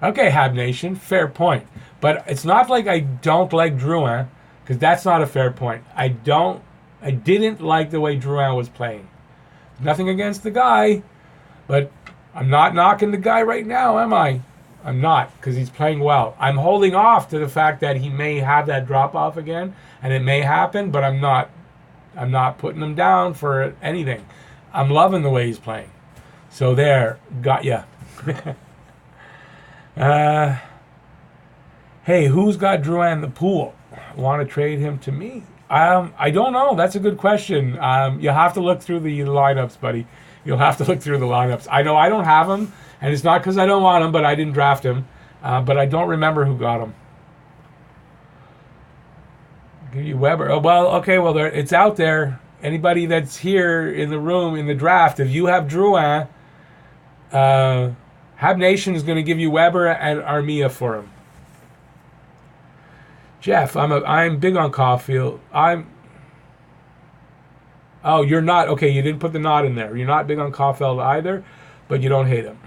S1: Okay, Hab Nation, fair point. But it's not like I don't like Drouin, because that's not a fair point. I didn't like the way Drouin was playing. Nothing against the guy, but I'm not knocking the guy right now, am I? I'm not, because he's playing well. I'm holding off to the fact that he may have that drop off again, and it may happen, but I'm not putting him down for anything. I'm loving the way he's playing. So there, got ya. Hey, who's got Drouin in the pool? Want to trade him to me? I don't know. That's a good question. You'll have to look through the lineups, buddy. You'll have to look through the lineups. I know I don't have him, and it's not because I don't want him, but I didn't draft him. But I don't remember who got him. Give you Weber. Oh, well, okay, well, it's out there. Anybody that's here in the room in the draft, if you have Drouin, Hab Nation is going to give you Weber and Armia for him. Jeff, I'm big on Caulfield. Oh, you're not. Okay, you didn't put the not in there. You're not big on Caulfield either, but you don't hate him.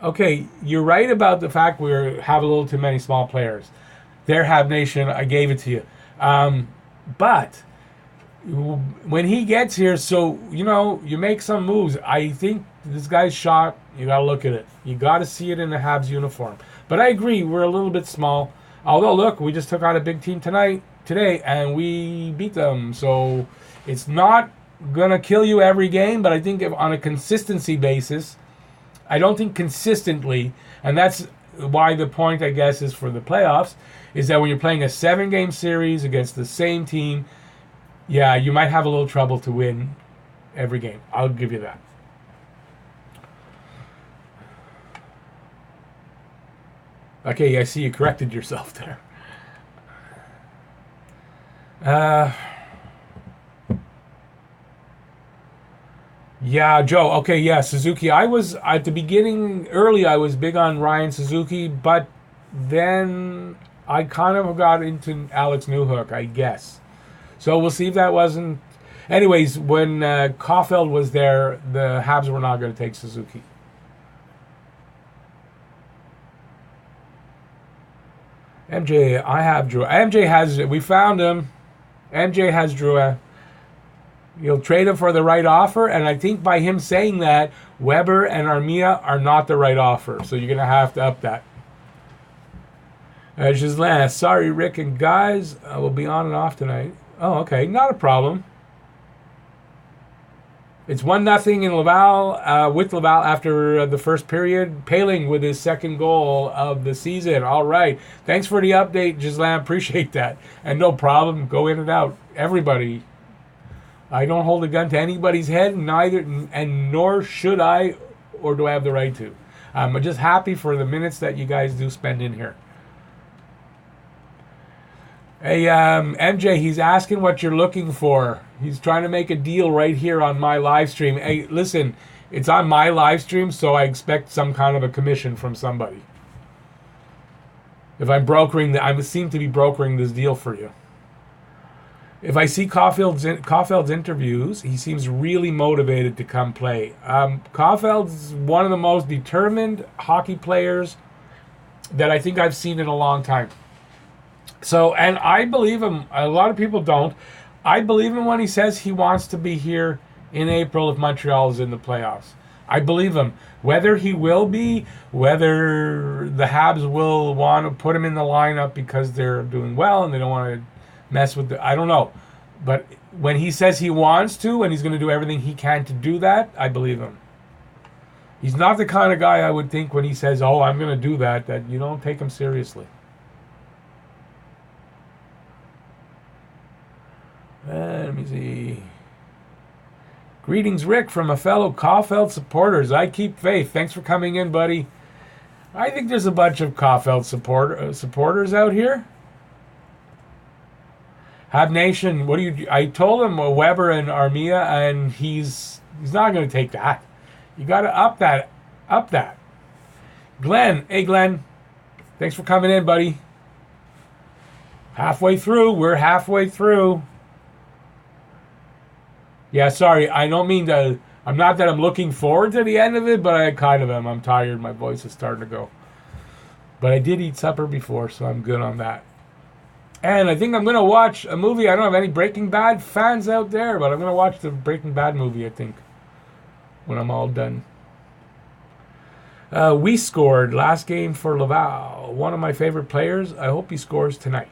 S1: Okay, you're right about the fact we have a little too many small players. There, Hab Nation, I gave it to you. But when he gets here, so, you make some moves. I think this guy's shot, you got to look at it. You got to see it in the Habs uniform. But I agree, we're a little bit small. Although, look, we just took out a big team today, and we beat them. So it's not going to kill you every game, but I think on a consistency basis, I don't think consistently, and that's why the point, I guess, is for the playoffs, is that when you're playing a 7-game series against the same team, yeah, you might have a little trouble to win every game. I'll give you that. Okay, I see you corrected yourself there. Yeah, Joe. Okay, yeah, Suzuki. I was, at the beginning, early, I was big on Ryan Suzuki, but then I kind of got into Alex Newhook, I guess. So we'll see if that wasn't... Anyways, when Caulfield was there, the Habs were not going to take Suzuki. MJ, I have Drew. MJ has... We found him. MJ has Drew. You'll trade him for the right offer, and I think by him saying that, Weber and Armia are not the right offer, so you're going to have to up that. Gislain, sorry, Rick and guys, I will be on and off tonight. Oh, okay, not a problem. It's 1-0 in Laval, with Laval after the first period. Paling with his second goal of the season. All right. Thanks for the update, Gislain. Appreciate that. And no problem. Go in and out. Everybody. I don't hold a gun to anybody's head, and nor should I, or do I have the right to. I'm just happy for the minutes that you guys do spend in here. Hey, MJ, he's asking what you're looking for. He's trying to make a deal right here on my live stream. Hey, listen, it's on my live stream, so I expect some kind of a commission from somebody. If I'm brokering, I seem to be brokering this deal for you. If I see Caulfield's interviews, he seems really motivated to come play. Caulfield's one of the most determined hockey players that I think I've seen in a long time. So, and I believe him. A lot of people don't. I believe him when he says he wants to be here in April if Montreal is in the playoffs. I believe him. Whether he will be, whether the Habs will want to put him in the lineup because they're doing well and they don't want to mess with I don't know. But when he says he wants to and he's going to do everything he can to do that, I believe him. He's not the kind of guy I would think when he says, oh, I'm going to do that you don't take him seriously. Let me see. Greetings, Rick, from a fellow Caulfield supporters. I keep faith. Thanks for coming in, buddy. I think there's a bunch of Caulfield supporters out here. Hab Nation, what do you? I told him Weber and Armia, and he's not going to take that. You got to up that. Glenn, hey Glenn, thanks for coming in, buddy. Halfway through, we're halfway through. Yeah, sorry, I don't mean to. I'm not that I'm looking forward to the end of it, but I kind of am. I'm tired. My voice is starting to go. But I did eat supper before, so I'm good on that. And I think I'm going to watch a movie. I don't have any Breaking Bad fans out there, but I'm going to watch the Breaking Bad movie, I think, when I'm all done. We scored last game for Laval. One of my favorite players. I hope he scores tonight.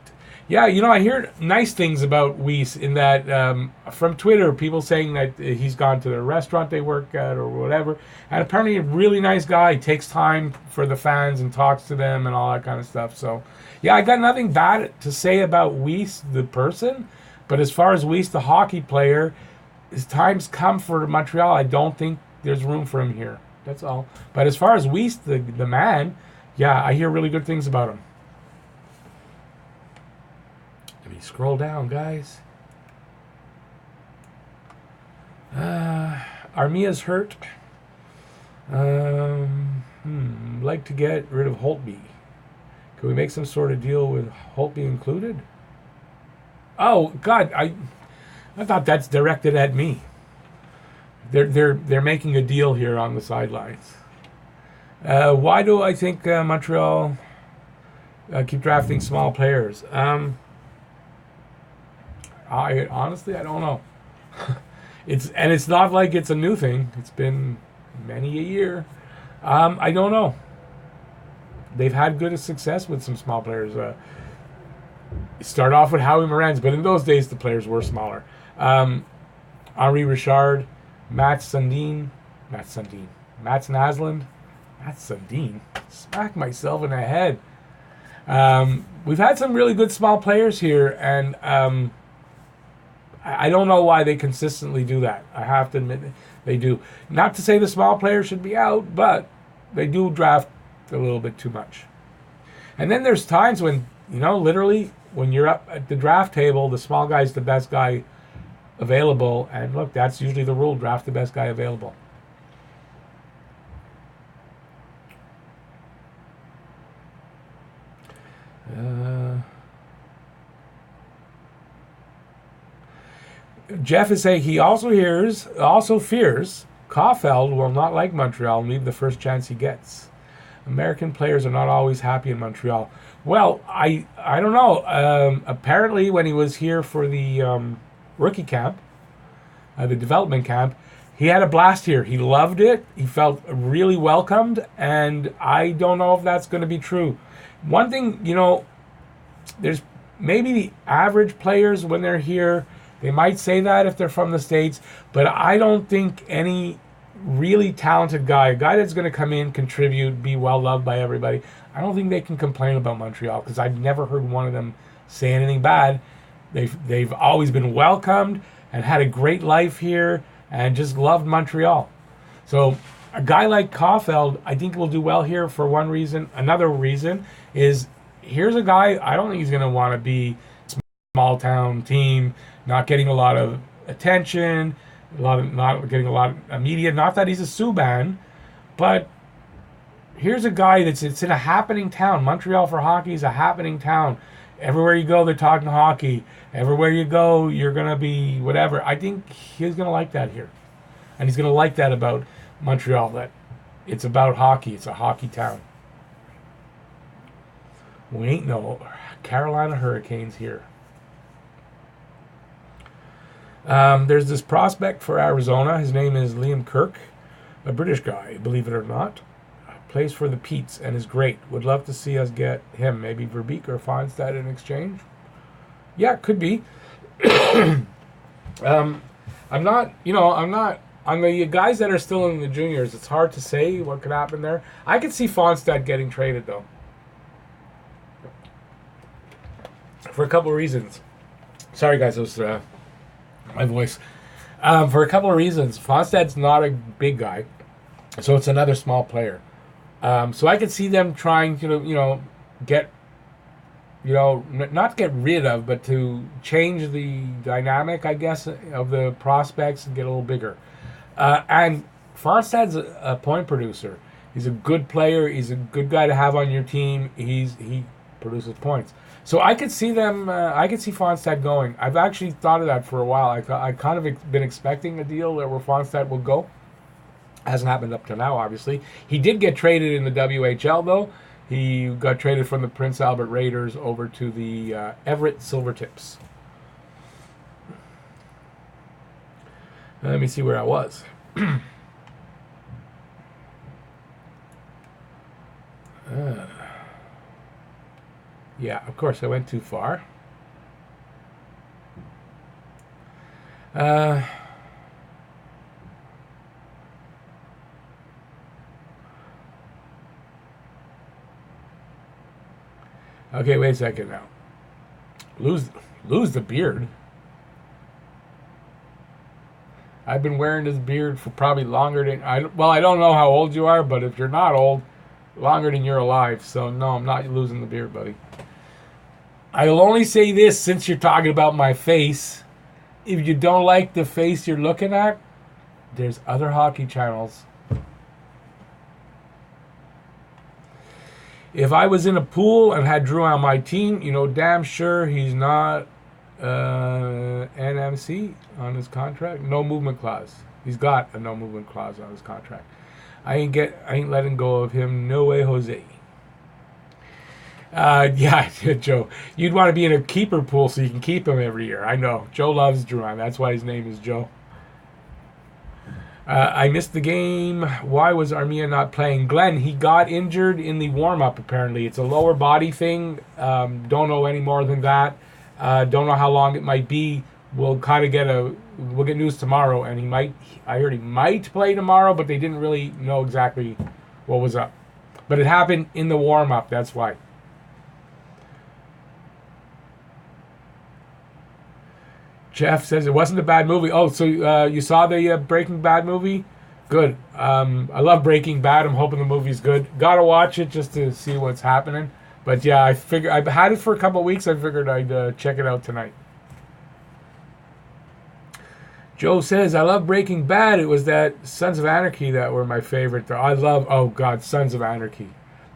S1: Yeah, I hear nice things about Weiss in that from Twitter, people saying that he's gone to the restaurant they work at or whatever. And apparently a really nice guy. He takes time for the fans and talks to them and all that kind of stuff. So, yeah, I got nothing bad to say about Weiss, the person. But as far as Weiss, the hockey player, his time's come for Montreal. I don't think there's room for him here. That's all. But as far as Weiss, the man, yeah, I hear really good things about him. Let me scroll down, guys. Armia's hurt. Like to get rid of Holtby. Can we make some sort of deal with Holtby included? Oh God, I thought that's directed at me. They're making a deal here on the sidelines. Why do I think Montreal keep drafting small players? I honestly don't know. It's not like it's a new thing. It's been many a year. I don't know. They've had good success with some small players. Start off with Howie Moran's, but in those days the players were smaller. Henri Richard, Mats Sundin, smack myself in the head. We've had some really good small players here, and I don't know why they consistently do that. I have to admit they do. Not to say the small players should be out, but they do draft a little bit too much. And then there's times when, literally, when you're up at the draft table, the small guy's the best guy available. And look, that's usually the rule. Draft the best guy available. Jeff is saying he also fears Caulfield will not like Montreal and leave the first chance he gets. American players are not always happy in Montreal. Well, I don't know. Apparently, when he was here for the rookie camp, the development camp, he had a blast here. He loved it. He felt really welcomed, and I don't know if that's going to be true. One thing, there's maybe the average players when they're here, they might say that if they're from the States, but I don't think any really talented guy, a guy that's going to come in, contribute, be well loved by everybody, I don't think they can complain about Montreal, because I've never heard one of them say anything bad. They've always been welcomed and had a great life here and just loved Montreal. So a guy like Caulfield, I think will do well here for one reason. Another reason is here's a guy, I don't think he's going to want to be small town team, not getting a lot of attention, not getting a lot of media. Not that he's a Subban, but here's a guy it's in a happening town. Montreal for hockey is a happening town. Everywhere you go, they're talking hockey. Everywhere you go, you're going to be whatever. I think he's going to like that here. And he's going to like that about Montreal, that it's about hockey. It's a hockey town. We ain't no Carolina Hurricanes here. There's this prospect for Arizona. His name is Liam Kirk, a British guy, believe it or not. Plays for the Petes and is great. Would love to see us get him. Maybe Verbeek or Fonstad in exchange. Yeah, could be. I'm not on the guys that are still in the juniors. It's hard to say what could happen there. I could see Fonstad getting traded though, for a couple of reasons. Sorry guys, it was my voice. For a couple of reasons. Fonstad's not a big guy, so it's another small player. So I could see them trying to, get not get rid of, but to change the dynamic, I guess, of the prospects and get a little bigger. And Farstad's a point producer. He's a good player. He's a good guy to have on your team. He produces points. So I could see them. I could see Fonstad going. I've actually thought of that for a while. I kind of been expecting a deal where Fonstad will go. Hasn't happened up to now, obviously. He did get traded in the WHL, though. He got traded from the Prince Albert Raiders over to the Everett Silvertips. Let me see where I was. Yeah, of course, I went too far. Okay, wait a second now. Lose the beard. I've been wearing this beard for probably longer than I don't know how old you are, but if you're not old, longer than you're alive. So no, I'm not losing the beard, buddy. I'll only say this since you're talking about my face. If you don't like the face you're looking at, there's other hockey channels. If I was in a pool and had Drew on my team, damn sure he's not NMC on his contract. No movement clause. He's got a no movement clause on his contract. I ain't letting go of him. No way, Jose. Yeah, Joe. You'd want to be in a keeper pool so you can keep him every year. I know. Joe loves Duran. That's why his name is Joe. I missed the game. Why was Armia not playing? Glenn, he got injured in the warm-up, apparently. It's a lower body thing. Don't know any more than that. Don't know how long it might be. We'll get news tomorrow, and I heard he might play tomorrow, but they didn't really know exactly what was up. But it happened in the warm-up, that's why. Jeff says it wasn't a bad movie. Oh, so you saw the Breaking Bad movie? Good. I love Breaking Bad. I'm hoping the movie's good. Gotta watch it just to see what's happening. But yeah, I've had it for a couple of weeks. I figured I'd check it out tonight. Joe says, I love Breaking Bad. It was that Sons of Anarchy that were my favorite. Sons of Anarchy.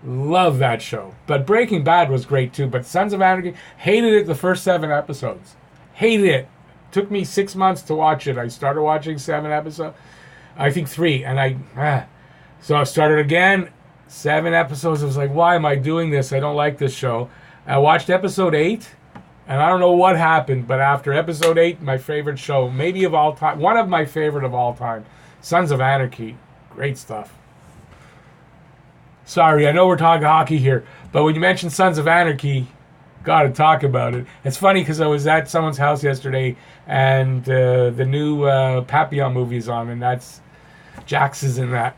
S1: Love that show. But Breaking Bad was great too. But Sons of Anarchy, hated it the first 7 episodes. Hated it. Took me 6 months to watch it. I started watching 7 episodes. I think 3. And so I started again. 7 episodes. I was like, why am I doing this? I don't like this show. I watched episode 8. And I don't know what happened. But after episode 8, my favorite show, maybe of all time. One of my favorite of all time. Sons of Anarchy. Great stuff. Sorry, I know we're talking hockey here. But when you mention Sons of Anarchy, gotta talk about it. It's funny because I was at someone's house yesterday and the new Papillon movie is on, and that's Jax is in that.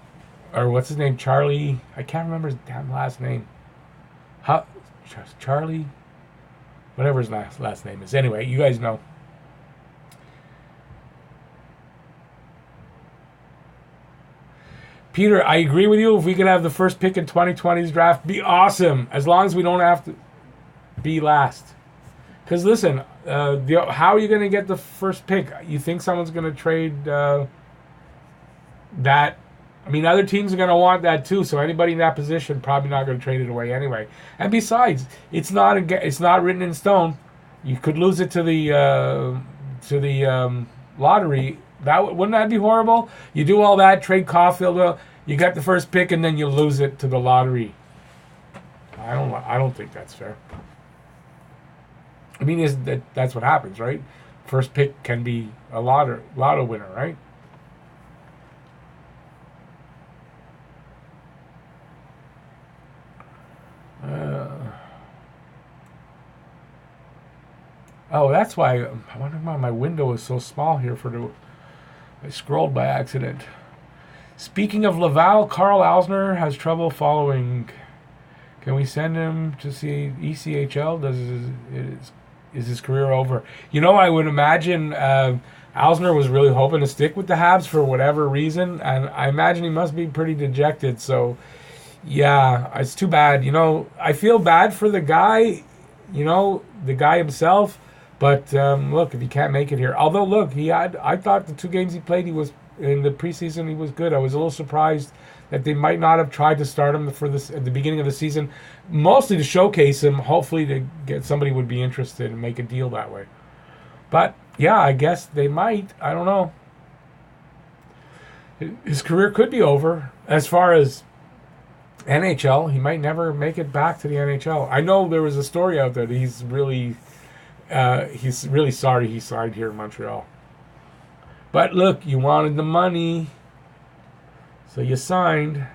S1: Or what's his name? Charlie? I can't remember his damn last name. Charlie? Whatever his last name is. Anyway, you guys know. Peter, I agree with you. If we could have the first pick in 2020's draft, be awesome. As long as we don't have to be last. Because listen, how are you going to get the first pick? You think someone's going to trade that? I mean, other teams are going to want that too. So anybody in that position probably not going to trade it away anyway. And besides, it's not written in stone. You could lose it to the lottery. Wouldn't that be horrible? You do all that, trade Caulfield, you got the first pick, and then you lose it to the lottery. I don't think that's fair. I mean, that's what happens, right? First pick can be a lotto winner, right? That's why I wonder why my window is so small here I scrolled by accident. Speaking of Laval, Carl Alsner has trouble following. Can we send him to see ECHL? Is his career over? I would imagine Alsner was really hoping to stick with the Habs for whatever reason, and I imagine he must be pretty dejected. So, yeah, it's too bad. I feel bad for the guy. the guy himself. But look, if he can't make it here, although look, I thought the 2 games he played, he was in the preseason, he was good. I was a little surprised that they might not have tried to start him for this at the beginning of the season, mostly to showcase him, hopefully to get somebody would be interested and make a deal that way. But yeah, I guess they might. I don't know. His career could be over. As far as NHL, he might never make it back to the NHL. I know there was a story out there that he's really sorry he signed here in Montreal. But look, you wanted the money, so you signed.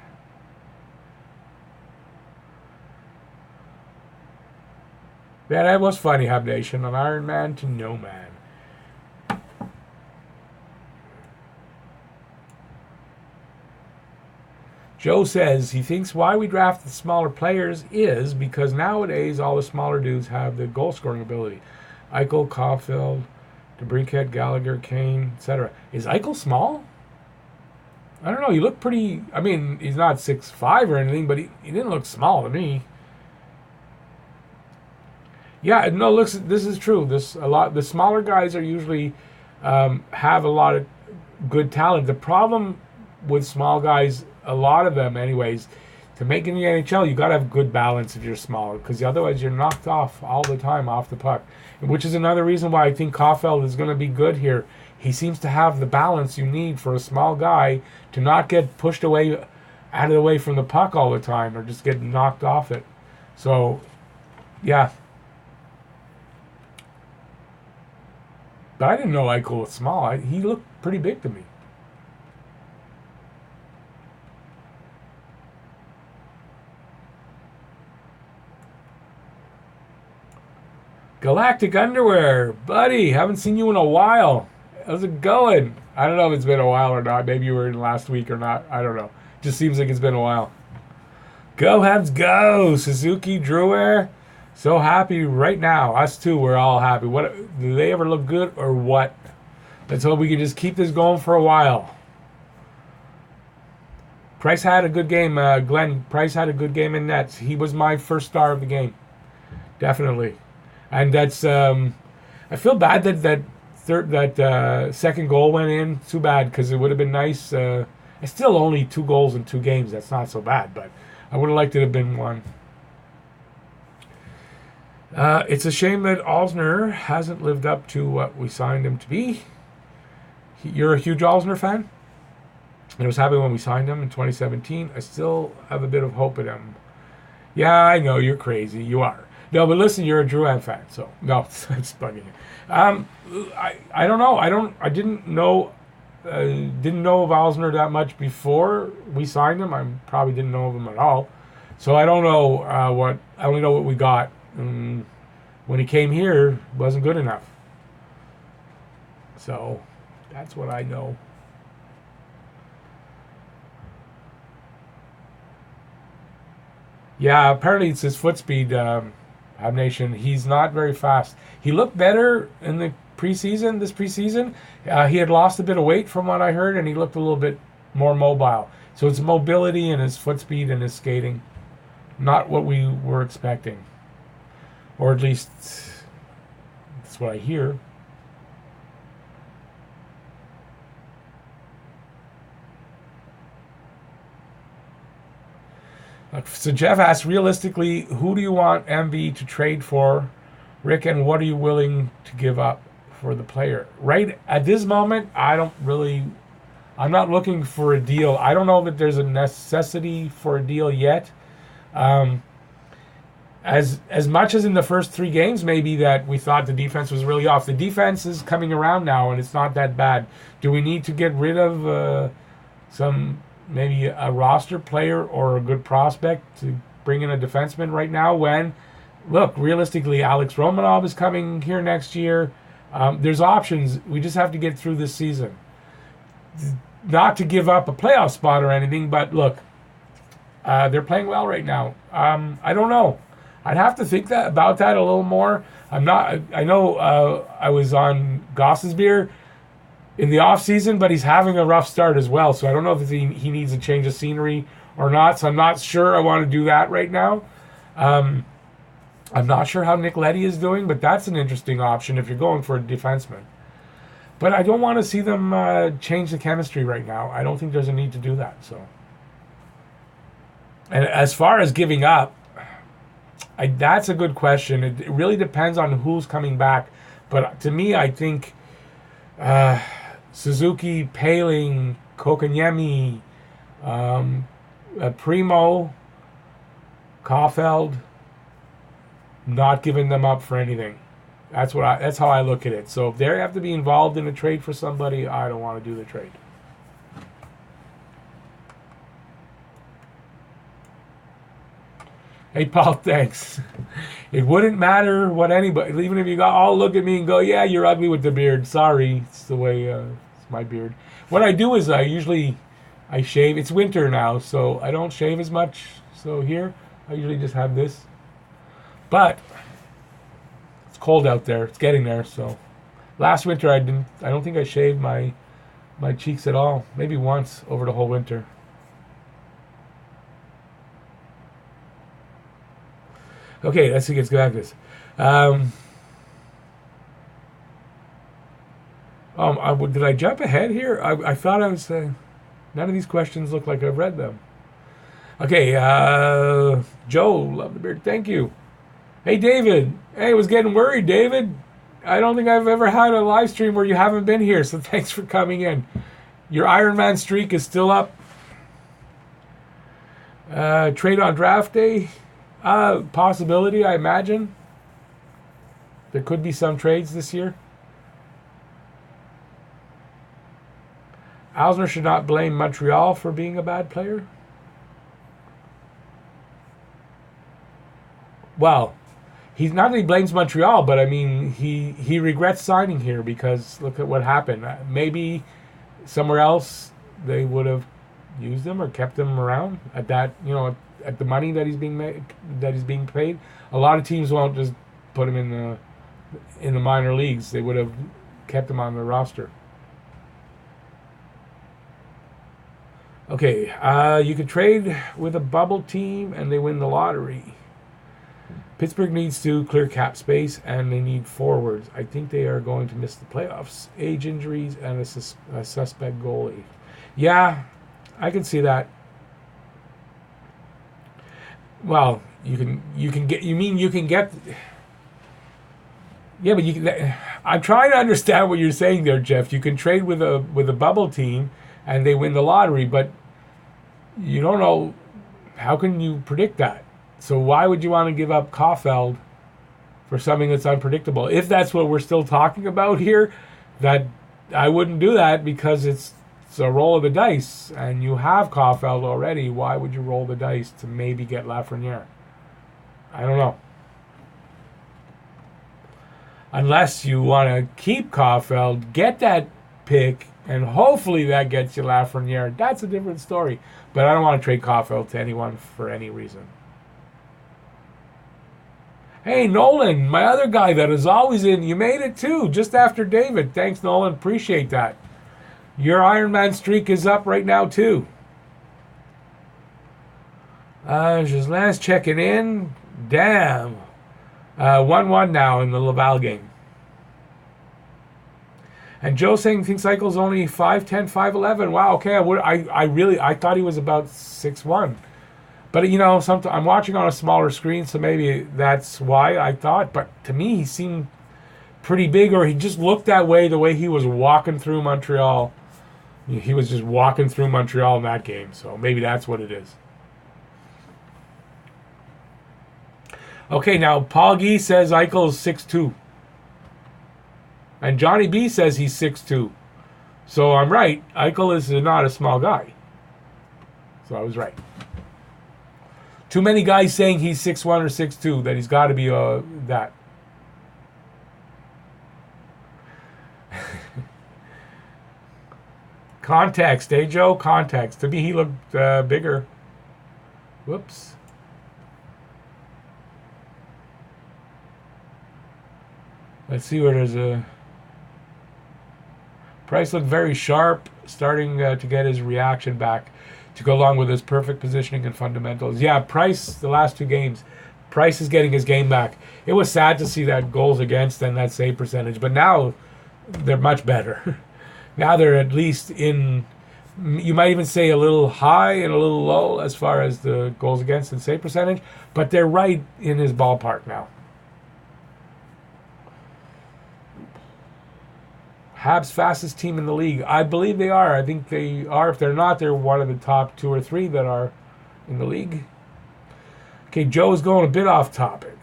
S1: Yeah, that was funny, Hub Nation. An Iron Man to no man. Joe says he thinks why we draft the smaller players is because nowadays all the smaller dudes have the goal scoring ability. Eichel, Caulfield, DeBrincat, Gallagher, Kane, etc. Is Eichel small? I don't know. He looked pretty. I mean, he's not 6'5" or anything, but he didn't look small to me. Yeah, no. Looks. This is true. The smaller guys are usually have a lot of good talent. The problem with small guys, a lot of them, anyways, to make it in the NHL, you got to have good balance if you're smaller, because otherwise you're knocked off all the time off the puck. Which is another reason why I think Caulfield is going to be good here. He seems to have the balance you need for a small guy to not get pushed away, out of the way from the puck all the time, or just get knocked off it. So, yeah. But I didn't know Eichel was small. He looked pretty big to me. Galactic Underwear, buddy, haven't seen you in a while. How's it going? I don't know if it's been a while or not. Maybe you were in last week or not. I don't know. Just seems like it's been a while. Go Habs, go! Suzuki, Drewer, so happy right now. Us too, we're all happy. What do they ever look good or what? Let's hope we can just keep this going for a while. Price had a good game, Glenn. Price had a good game in nets. He was my first star of the game, definitely. And that's I feel bad that second goal went in. Too bad, because it would have been nice. It's still only 2 goals in 2 games. That's not so bad, but I would have liked it to have been 1. It's a shame that Alzner hasn't lived up to what we signed him to be. You're a huge Alzner fan? And I was happy when we signed him in 2017. I still have a bit of hope in him. Yeah, I know, you're crazy. You are. No, but listen, you're a Drouin fan, so no, it's bugging you. I don't know. I didn't know of Alzner that much before we signed him. I probably didn't know of him at all. So I don't know I only know what we got. When he came here, it wasn't good enough. So that's what I know. Yeah, apparently it's his foot speed. Nation, he's not very fast. He looked better in the preseason. This preseason, he had lost a bit of weight from what I heard, and he looked a little bit more mobile. So it's mobility and his foot speed and his skating, not what we were expecting, or at least that's what I hear. So Jeff asks, realistically, who do you want MV to trade for, Rick, and what are you willing to give up for the player? Right at this moment, I'm not looking for a deal. I don't know that there's a necessity for a deal yet. As much as in the first 3 games, maybe that we thought the defense was really off. The defense is coming around now, and it's not that bad. Do we need to get rid of maybe a roster player or a good prospect to bring in a defenseman right now when, look, realistically, Alex Romanov is coming here next year. There's options. We just have to get through this season. Not to give up a playoff spot or anything, but look, they're playing well right now. I don't know. I'd have to think about that a little more. I know I was on Goss's beer in the off season, but he's having a rough start as well. So I don't know if he needs a change of scenery or not. So I'm not sure I want to do that right now. I'm not sure how Nick Leddy is doing, but that's an interesting option if you're going for a defenseman. But I don't want to see them change the chemistry right now. I don't think there's a need to do that. So, and as far as giving up, that's a good question. It really depends on who's coming back. But to me, I think Suzuki, Paling, Kokanyemi, Primo, Caulfield, not giving them up for anything. That's how I look at it. So if they have to be involved in a trade for somebody, I don't want to do the trade. Hey, Paul, thanks. It wouldn't matter what anybody, even if you all look at me and go, yeah, you're ugly with the beard. Sorry, it's the way, it's my beard. What I do is I shave. It's winter now, so I don't shave as much. So here, I usually just have this. But it's cold out there. It's getting there. So last winter, I don't think I shaved my cheeks at all. Maybe once over the whole winter. Okay, let's see. Let's go back to this. Did I jump ahead here? I thought I was. None of these questions look like I've read them. Okay, Joe, love the beard. Thank you. Hey, David. Hey, I was getting worried, David. I don't think I've ever had a live stream where you haven't been here, so thanks for coming in. Your Iron Man streak is still up. Trade on draft day. Possibility, I imagine. There could be some trades this year. Alzner should not blame Montreal for being a bad player. Well, he's not that he blames Montreal, but I mean he regrets signing here because look at what happened. Maybe somewhere else they would have used him or kept him around at that, at the money that he's being paid. A lot of teams won't just put him in the minor leagues. They would have kept him on the roster. Okay, you could trade with a bubble team and they win the lottery. Pittsburgh needs to clear cap space and they need forwards. I think they are going to miss the playoffs. Age injuries and a suspect goalie. Yeah, I can see that. Well, you can get. Yeah, but I'm trying to understand what you're saying there, Jeff. You can trade with a bubble team, and they win the lottery, but you don't know. How can you predict that? So why would you want to give up Caulfield for something that's unpredictable? If that's what we're still talking about here, that I wouldn't do that because it's a roll of the dice, and you have Caulfield already. Why would you roll the dice to maybe get Lafreniere? I don't know. Unless you want to keep Caulfield, get that pick, and hopefully that gets you Lafreniere. That's a different story. But I don't want to trade Caulfield to anyone for any reason. Hey, Nolan, my other guy that is always in. You made it too, just after David. Thanks, Nolan. Appreciate that. Your Iron Man streak is up right now, too. Gislain's checking in. Damn. 1-1 now in the Laval game. And Joe saying thinks Eichel's only 5'10", 5'11". Wow, okay. I thought he was about 6'1". But, I'm watching on a smaller screen, so maybe that's why I thought. But to me, he seemed pretty big, or he just looked that way the way he was walking through Montreal. He was just walking through Montreal in that game, so maybe that's what it is. Okay, now Paul Guy says Eichel's 6'2". And Johnny B says he's 6'2". So I'm right. Eichel is not a small guy. So I was right. Too many guys saying he's 6'1" or 6'2", that he's got to be that. Context, eh, Joe? Context. To me, he looked bigger. Whoops. Let's see where there's a... Price looked very sharp, starting to get his reaction back to go along with his perfect positioning and fundamentals. Yeah, Price, the last two games, Price is getting his game back. It was sad to see that goals against and that save percentage, but now they're much better. Now they're at least in, you might even say a little high and a little low as far as the goals against and save percentage, but they're right in his ballpark now. Habs fastest team in the league. I believe they are. I think they are. If they're not, they're one of the top 2 or 3 that are in the league. Okay, Joe is going a bit off topic.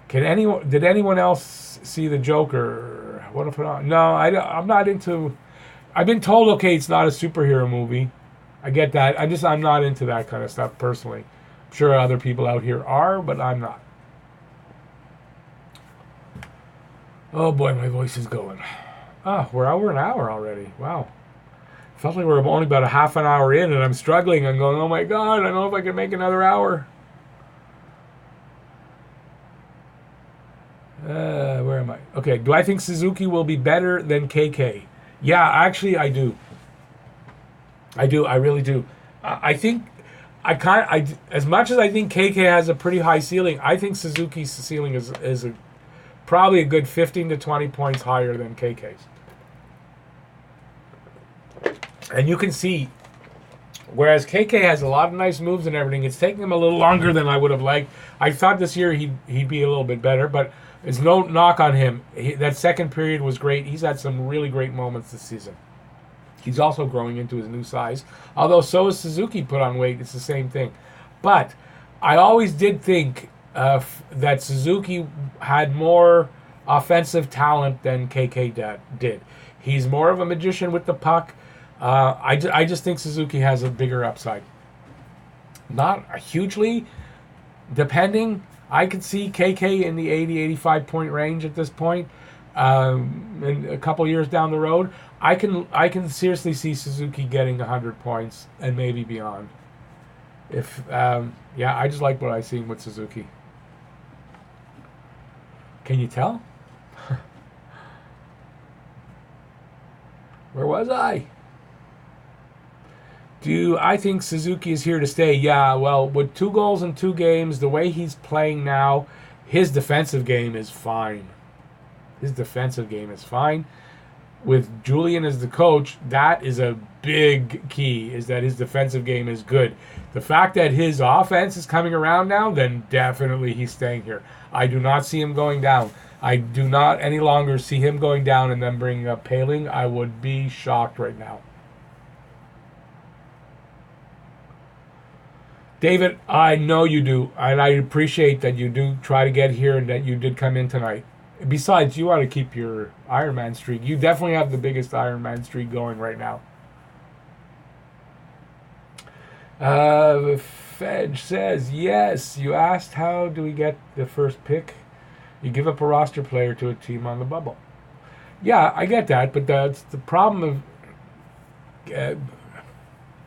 S1: Did anyone else see the Joker? What if not? No, I'm not into. I've been told, okay, it's not a superhero movie. I get that. I'm not into that kind of stuff personally. I'm sure other people out here are, but I'm not. Oh boy, my voice is going. We're over an hour already. Wow. Felt like we're only about a half an hour in, and I'm struggling. I'm going, oh my God, I don't know if I can make another hour. Where am I? Okay, do I think Suzuki will be better than KK? Yeah, actually, I do. I really do. I think, as much as I think KK has a pretty high ceiling, I think Suzuki's ceiling is probably a good 15 to 20 points higher than KK's. And you can see, whereas KK has a lot of nice moves and everything, it's taking him a little longer than I would have liked. I thought this year he'd be a little bit better, but it's no knock on him. That second period was great. He's had some really great moments this season. He's also growing into his new size. Although so is Suzuki put on weight. It's the same thing. But I always did think that Suzuki had more offensive talent than KK did. He's more of a magician with the puck. I just think Suzuki has a bigger upside. Not hugely, depending. I could see KK in the 80-85 point range at this point. In a couple years down the road, I can seriously see Suzuki getting 100 points and maybe beyond. I just like what I've seen with Suzuki. Can you tell? Where was I? I think Suzuki is here to stay? Yeah, well, with 2 goals in 2 games, the way he's playing now, his defensive game is fine. With Julian as the coach, that is a big key, is that his defensive game is good. The fact that his offense is coming around now, then definitely he's staying here. I do not see him going down. I do not any longer see him going down and then bringing up Paling. I would be shocked right now. David, I know you do, and I appreciate that you do try to get here and that you did come in tonight. Besides, you want to keep your Iron Man streak. You definitely have the biggest Iron Man streak going right now. Fedge says, yes, you asked how do we get the first pick? You give up a roster player to a team on the bubble. Yeah, I get that, but that's the problem of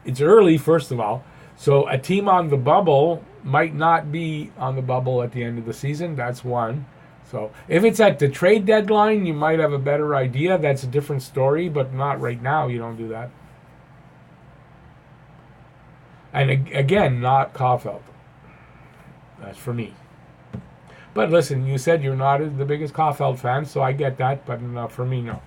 S1: it's early, first of all. So a team on the bubble might not be on the bubble at the end of the season. That's one. So if it's at the trade deadline, you might have a better idea. That's a different story, but not right now. You don't do that. And again, not Caulfield. That's for me. But listen, you said you're not the biggest Caulfield fan, so I get that, but for me, no.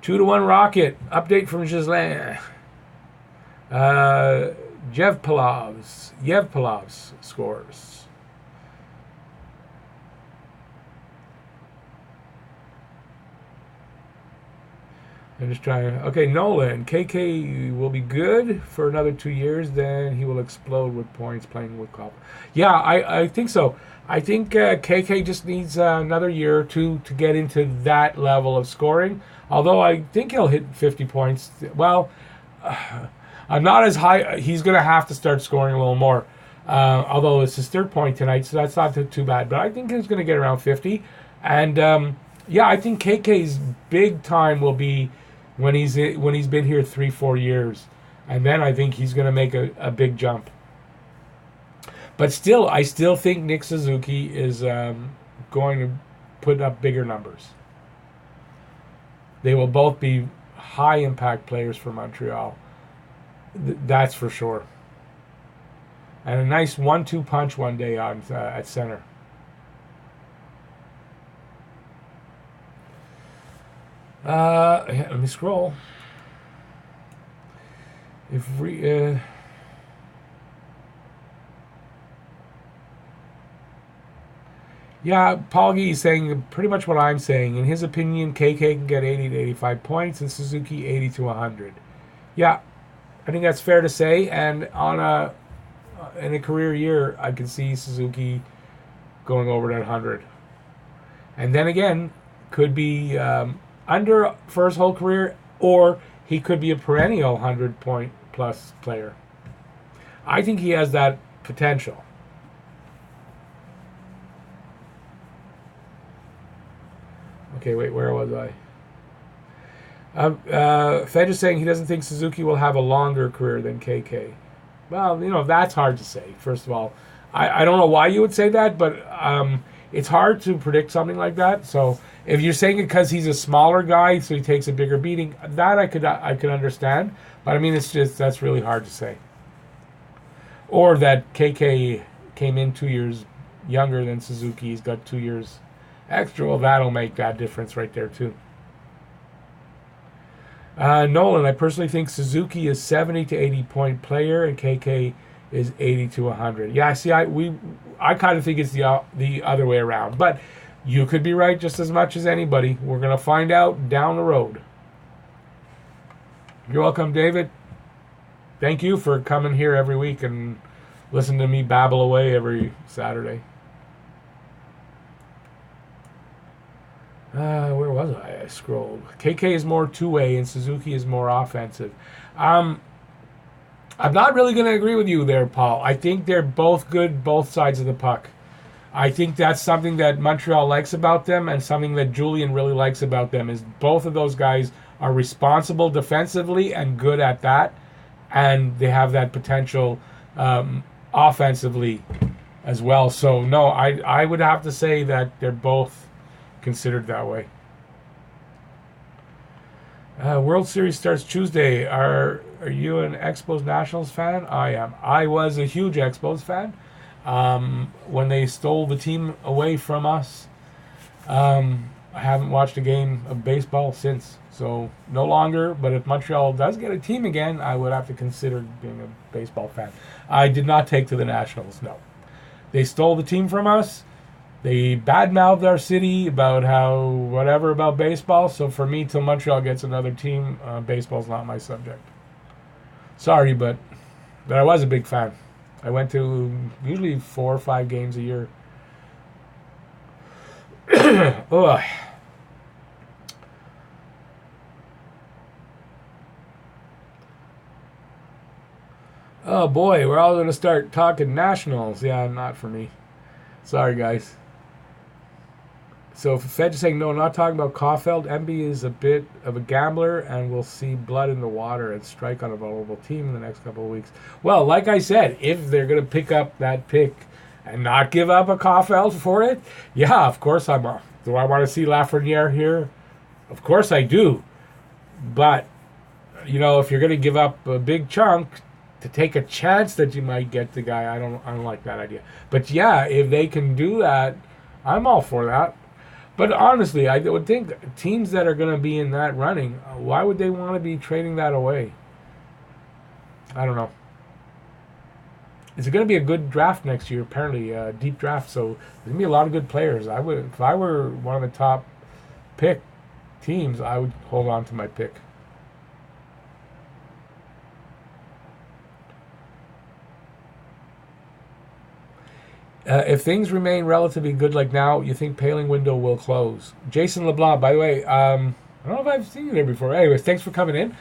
S1: 2-1 Rocket. Update from Ghislain. Yev Palavs scores. I'm just trying. Okay, Nolan. KK will be good for another 2 years. Then he will explode with points playing with Cop. Yeah, I think so. I think KK just needs another year or two to get into that level of scoring. Although I think he'll hit 50 points. Well, I'm not as high. He's going to have to start scoring a little more. Although it's his 3rd point tonight, so that's not too bad. But I think he's going to get around 50. And I think KK's big time will be when he's been here 3-4 years, and then I think he's going to make a big jump. But still, I still think Nick Suzuki is going to put up bigger numbers. They will both be high impact players for Montreal. That's for sure. And a nice 1-2 punch one day on at center. Let me scroll. If we yeah, Paul Gee is saying pretty much what I'm saying. In his opinion, KK can get 80 to 85 points and Suzuki 80 to 100. Yeah, I think that's fair to say. And in a career year, I can see Suzuki going over that 100. And then again, could be under for his whole career, or he could be a perennial 100-point plus player. I think he has that potential. Okay, wait, where was I? Fed is saying he doesn't think Suzuki will have a longer career than KK. Well, that's hard to say, first of all. I don't know why you would say that, but it's hard to predict something like that. So if you're saying it because he's a smaller guy, so he takes a bigger beating, that I could understand. But I mean, that's really hard to say. Or that KK came in 2 years younger than Suzuki. He's got 2 years extra. Well, that'll make that difference right there too. Nolan, I personally think Suzuki is 70 to 80 point player and KK is 80 to 100. Yeah, see, I kind of think it's the other way around. But you could be right just as much as anybody. We're going to find out down the road. You're welcome, David. Thank you for coming here every week and listening to me babble away every Saturday. Where was I? I scrolled. KK is more two-way and Suzuki is more offensive. I'm not really going to agree with you there, Paul. I think they're both good, both sides of the puck. I think that's something that Montreal likes about them and something that Julian really likes about them is both of those guys are responsible defensively and good at that, and they have that potential offensively as well. So, no, I would have to say that they're both considered that way. World Series starts Tuesday. Are you an Expos Nationals fan? I am. I was a huge Expos fan. When they stole the team away from us, I haven't watched a game of baseball since. So no longer. But if Montreal does get a team again, I would have to consider being a baseball fan. I did not take to the Nationals. No, they stole the team from us. They badmouthed our city about how whatever about baseball. So for me, till Montreal gets another team, baseball's not my subject. Sorry, but I was a big fan. I went to usually 4 or 5 games a year. Ugh. Oh boy, we're all going to start talking Nationals. Yeah, not for me. Sorry, guys. So Fed is saying, no, not talking about Caulfield. MB is a bit of a gambler and will see blood in the water and strike on a vulnerable team in the next couple of weeks. Well, like I said, if they're going to pick up that pick and not give up a Caulfield for it, yeah, of course I'm. Do I want to see Lafreniere here? Of course I do. But, if you're going to give up a big chunk to take a chance that you might get the guy, I don't like that idea. But yeah, if they can do that, I'm all for that. But honestly, I would think teams that are going to be in that running, why would they want to be trading that away? I don't know. It's going to be a good draft next year, apparently, a deep draft. So there's going to be a lot of good players. If I were one of the top pick teams, I would hold on to my pick. If things remain relatively good like now, you think Paling window will close? Jason LeBlanc, by the way, I don't know if I've seen you there before. Anyways, thanks for coming in.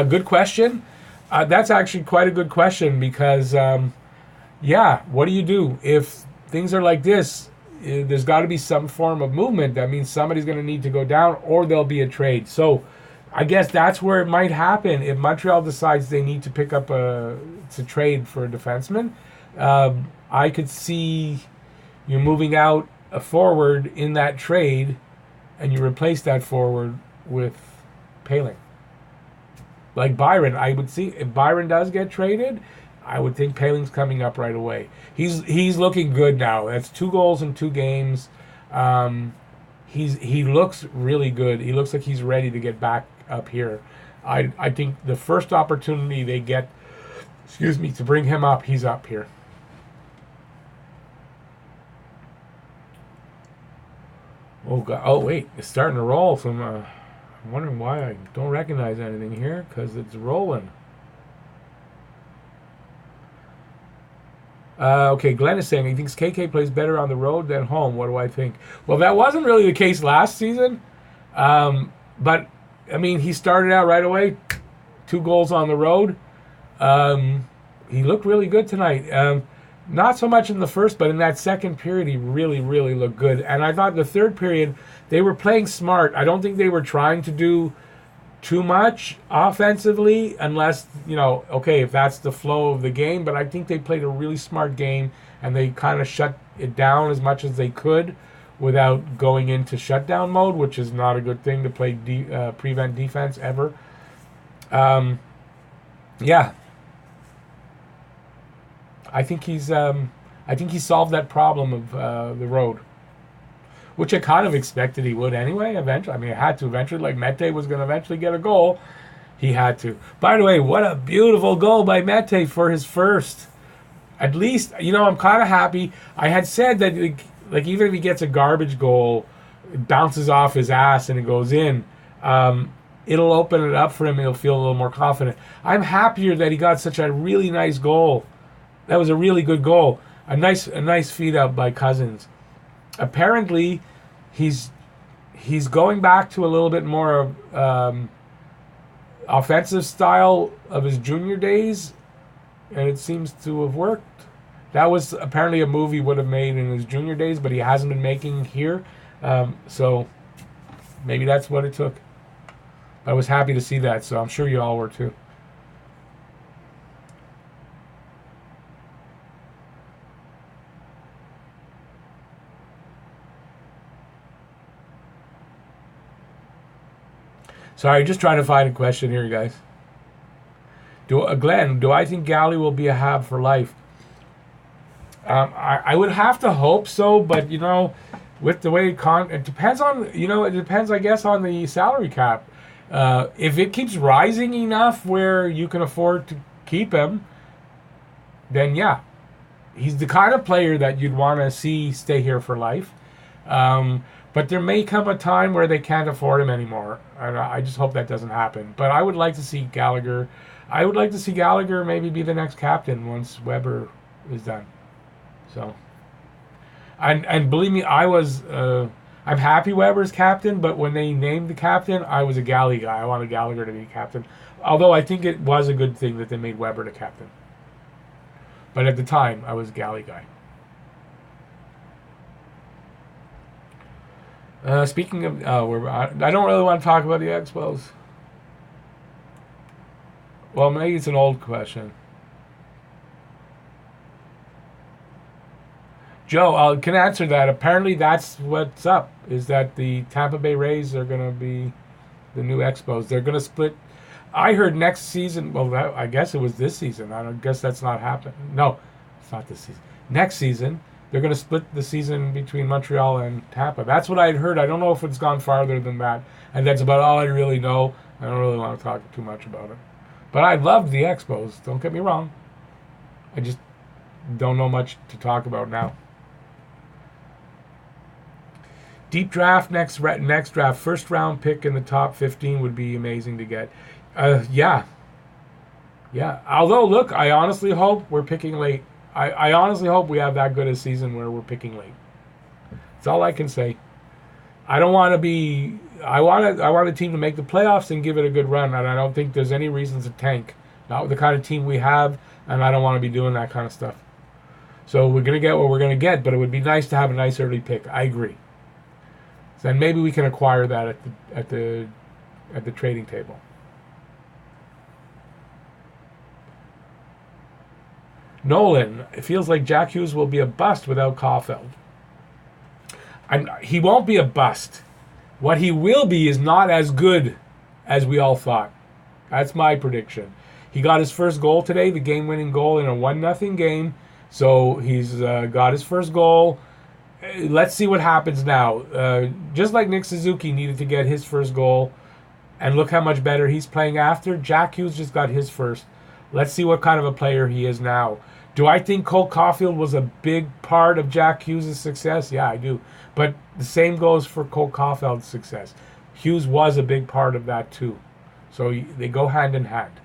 S1: Good question. That's actually quite a good question because, what do you do? If things are like this, there's got to be some form of movement. That means somebody's going to need to go down or there'll be a trade. So I guess that's where it might happen. If Montreal decides they need to pick up to trade for a defenseman, I could see you moving out a forward in that trade, and you replace that forward with Paling. like Byron, I would see if Byron does get traded, I would think Paling's coming up right away. He's looking good now. That's 2 goals in 2 games. Um, he looks really good. He looks like he's ready to get back up here. I think the first opportunity they get, to bring him up, he's up here. Oh God! Oh wait, it's starting to roll. From I'm wondering why I don't recognize anything here because it's rolling. Okay, Glenn is saying he thinks KK plays better on the road than home. What do I think? Well, that wasn't really the case last season, but I mean, he started out right away, 2 goals on the road. He looked really good tonight. Not so much in the first, but in that second period, he really, really looked good. And I thought the third period, they were playing smart. I don't think they were trying to do too much offensively, unless, okay, if that's the flow of the game. But I think they played a really smart game, and they kind of shut it down as much as they could without going into shutdown mode, which is not a good thing to play prevent defense ever. Yeah. I think he solved that problem of the road, which I kind of expected he would anyway. Eventually, I mean, it had to eventually. Like Mete was going to eventually get a goal, he had to. By the way, what a beautiful goal by Mete for his first. At least, I'm kind of happy. I had said that, like even if he gets a garbage goal, it bounces off his ass and it goes in. It'll open it up for him. He'll feel a little more confident. I'm happier that he got such a really nice goal. That was a really good goal. A nice feed up by Cousins. Apparently, he's going back to a little bit more offensive style of his junior days, and it seems to have worked. That was apparently a move he would have made in his junior days, but he hasn't been making here. So maybe that's what it took. I was happy to see that, so I'm sure you all were too. Sorry, just trying to find a question here, guys. Glenn, do I think Galley will be a Hab for life? I would have to hope so, but with the way it depends on it depends, I guess, on the salary cap. If it keeps rising enough where you can afford to keep him, then yeah, he's the kind of player that you'd want to see stay here for life. But there may come a time where they can't afford him anymore. And I just hope that doesn't happen. But I would like to see Gallagher. I would like to see Gallagher maybe be the next captain once Weber is done. So, and believe me, I'm happy Weber's captain. But when they named the captain, I was a Galley guy. I wanted Gallagher to be captain. Although I think it was a good thing that they made Weber the captain. But at the time, I was a Galley guy. Speaking of, I don't really want to talk about the Expos. Well, maybe it's an old question. Joe, can answer that. Apparently, that's what's up. Is that the Tampa Bay Rays are going to be the new Expos? They're going to split. I heard next season. Well, I guess it was this season. I don't guess that's not happening. No, it's not this season. Next season. They're going to split the season between Montreal and Tampa. That's what I had heard. I don't know if it's gone farther than that. And that's about all I really know. I don't really want to talk too much about it. But I loved the Expos. Don't get me wrong. I just don't know much to talk about now. Deep draft, next draft. First round pick in the top 15 would be amazing to get. Yeah. Although, look, I honestly hope we're picking late. I honestly hope we have that good a season where we're picking late. That's all I can say. I don't want to be. I want a team to make the playoffs and give it a good run, and I don't think there's any reason to tank. Not with the kind of team we have, and I don't want to be doing that kind of stuff. So we're gonna get what we're gonna get, but it would be nice to have a nice early pick. I agree. So then maybe we can acquire that at the trading table. Nolan, it feels like Jack Hughes will be a bust without Caulfield. He won't be a bust. What he will be is not as good as we all thought. That's my prediction. He got his first goal today, the game-winning goal in a 1-0 game. So he's got his first goal. Let's see what happens now. Just like Nick Suzuki needed to get his first goal, and look how much better he's playing after, Jack Hughes just got his first. Let's see what kind of a player he is now. Do I think Cole Caulfield was a big part of Jack Hughes' success? Yeah, I do. But the same goes for Cole Caulfield's success. Hughes was a big part of that too. So they go hand in hand.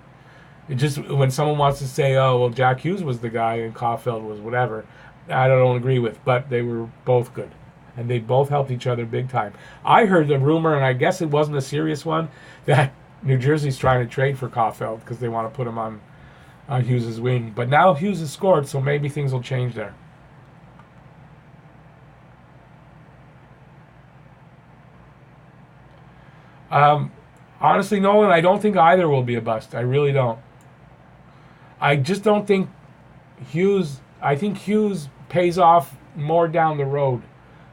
S1: It just, when someone wants to say, oh, well, Jack Hughes was the guy and Caulfield was whatever, I don't agree with. But they were both good. And they both helped each other big time. I heard the rumor, and I guess it wasn't a serious one, that New Jersey's trying to trade for Caulfield because they want to put him on Hughes' wing. But now Hughes has scored, so maybe things will change there. Honestly, Nolan, I don't think either will be a bust. I really don't. I just don't think Hughes... I think Hughes pays off more down the road,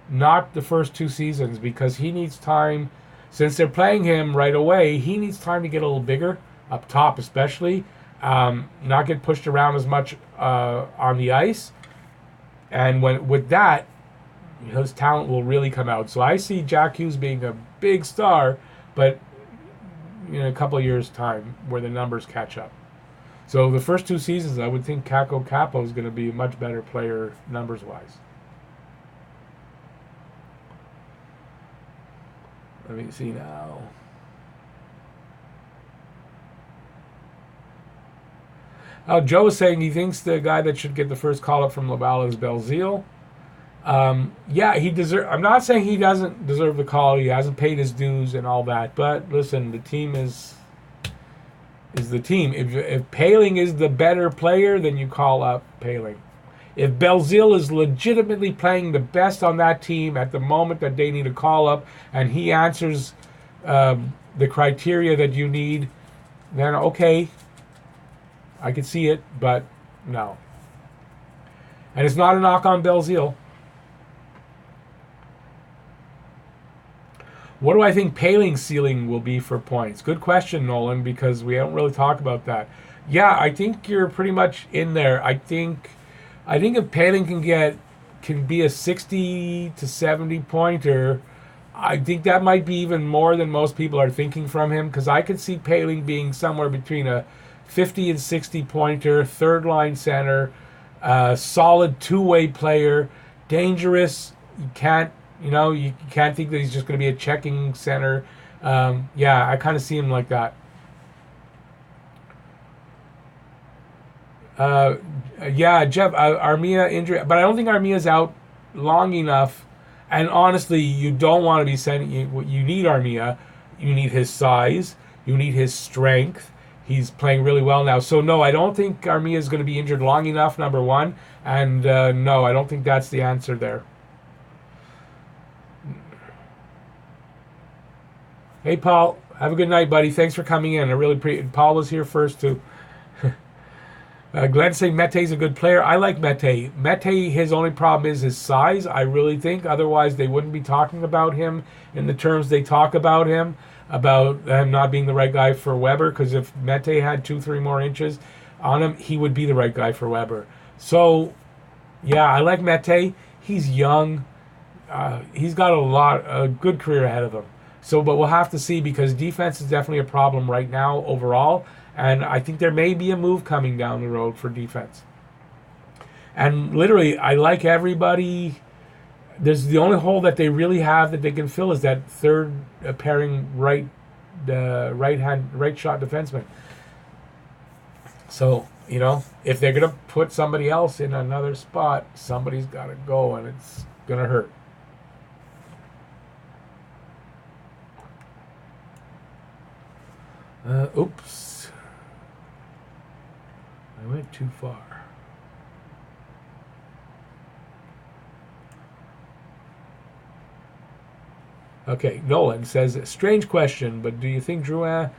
S1: not the first 2 seasons, because he needs time. Since they're playing him right away, he needs time to get a little bigger, up top especially, not get pushed around as much on the ice. And with that, his talent will really come out. So I see Jack Hughes being a big star, but in a couple of years' time where the numbers catch up. So the first 2 seasons, I would think Kako Capo is going to be a much better player numbers-wise. Let me see now. Joe is saying he thinks the guy that should get the first call-up from Laval is Belzile. Yeah, he deserves... I'm not saying he doesn't deserve the call. He hasn't paid his dues and all that. But listen, the team is the team. If Poehling is the better player, then you call up Poehling. If Belzile is legitimately playing the best on that team at the moment that they need a call-up, and he answers the criteria that you need, then okay, I could see it, but no. And it's not a knock on Belzile. What do I think Poehling's ceiling will be for points? Good question, Nolan, because we don't really talk about that. Yeah, I think you're pretty much in there. I think if Poehling can be a 60 to 70 pointer, I think that might be even more than most people are thinking from him, because I could see Poehling being somewhere between a 50 and 60 pointer, third line center, solid two-way player, dangerous. You can't think that he's just going to be a checking center. Yeah, I kind of see him like that. Yeah, Jeff, Armia injury, but I don't think Armia's out long enough. And honestly, you don't want to be sending. You need Armia. You need his size. You need his strength. He's playing really well now. So no, I don't think Armia is going to be injured long enough. Number one, and no, I don't think that's the answer there. Hey, Paul, have a good night, buddy. Thanks for coming in. I really appreciate. Paul was here first too. Glenn's saying Mete's a good player. I like Mete. Mete, his only problem is his size, I really think. Otherwise, they wouldn't be talking about him in the terms they talk about him not being the right guy for Weber, because if Mete had 2-3 more inches on him, he would be the right guy for Weber. So, yeah, I like Mete. He's young. He's got a good career ahead of him. So, but we'll have to see, because defense is definitely a problem right now overall. And I think there may be a move coming down the road for defense. And literally, I like everybody. There's the only hole that they really have that they can fill is that third pairing right shot defenseman. So, if they're going to put somebody else in another spot, somebody's got to go, and it's going to hurt. Oops. I went too far. Okay, Nolan says, strange question, but do you think Drouin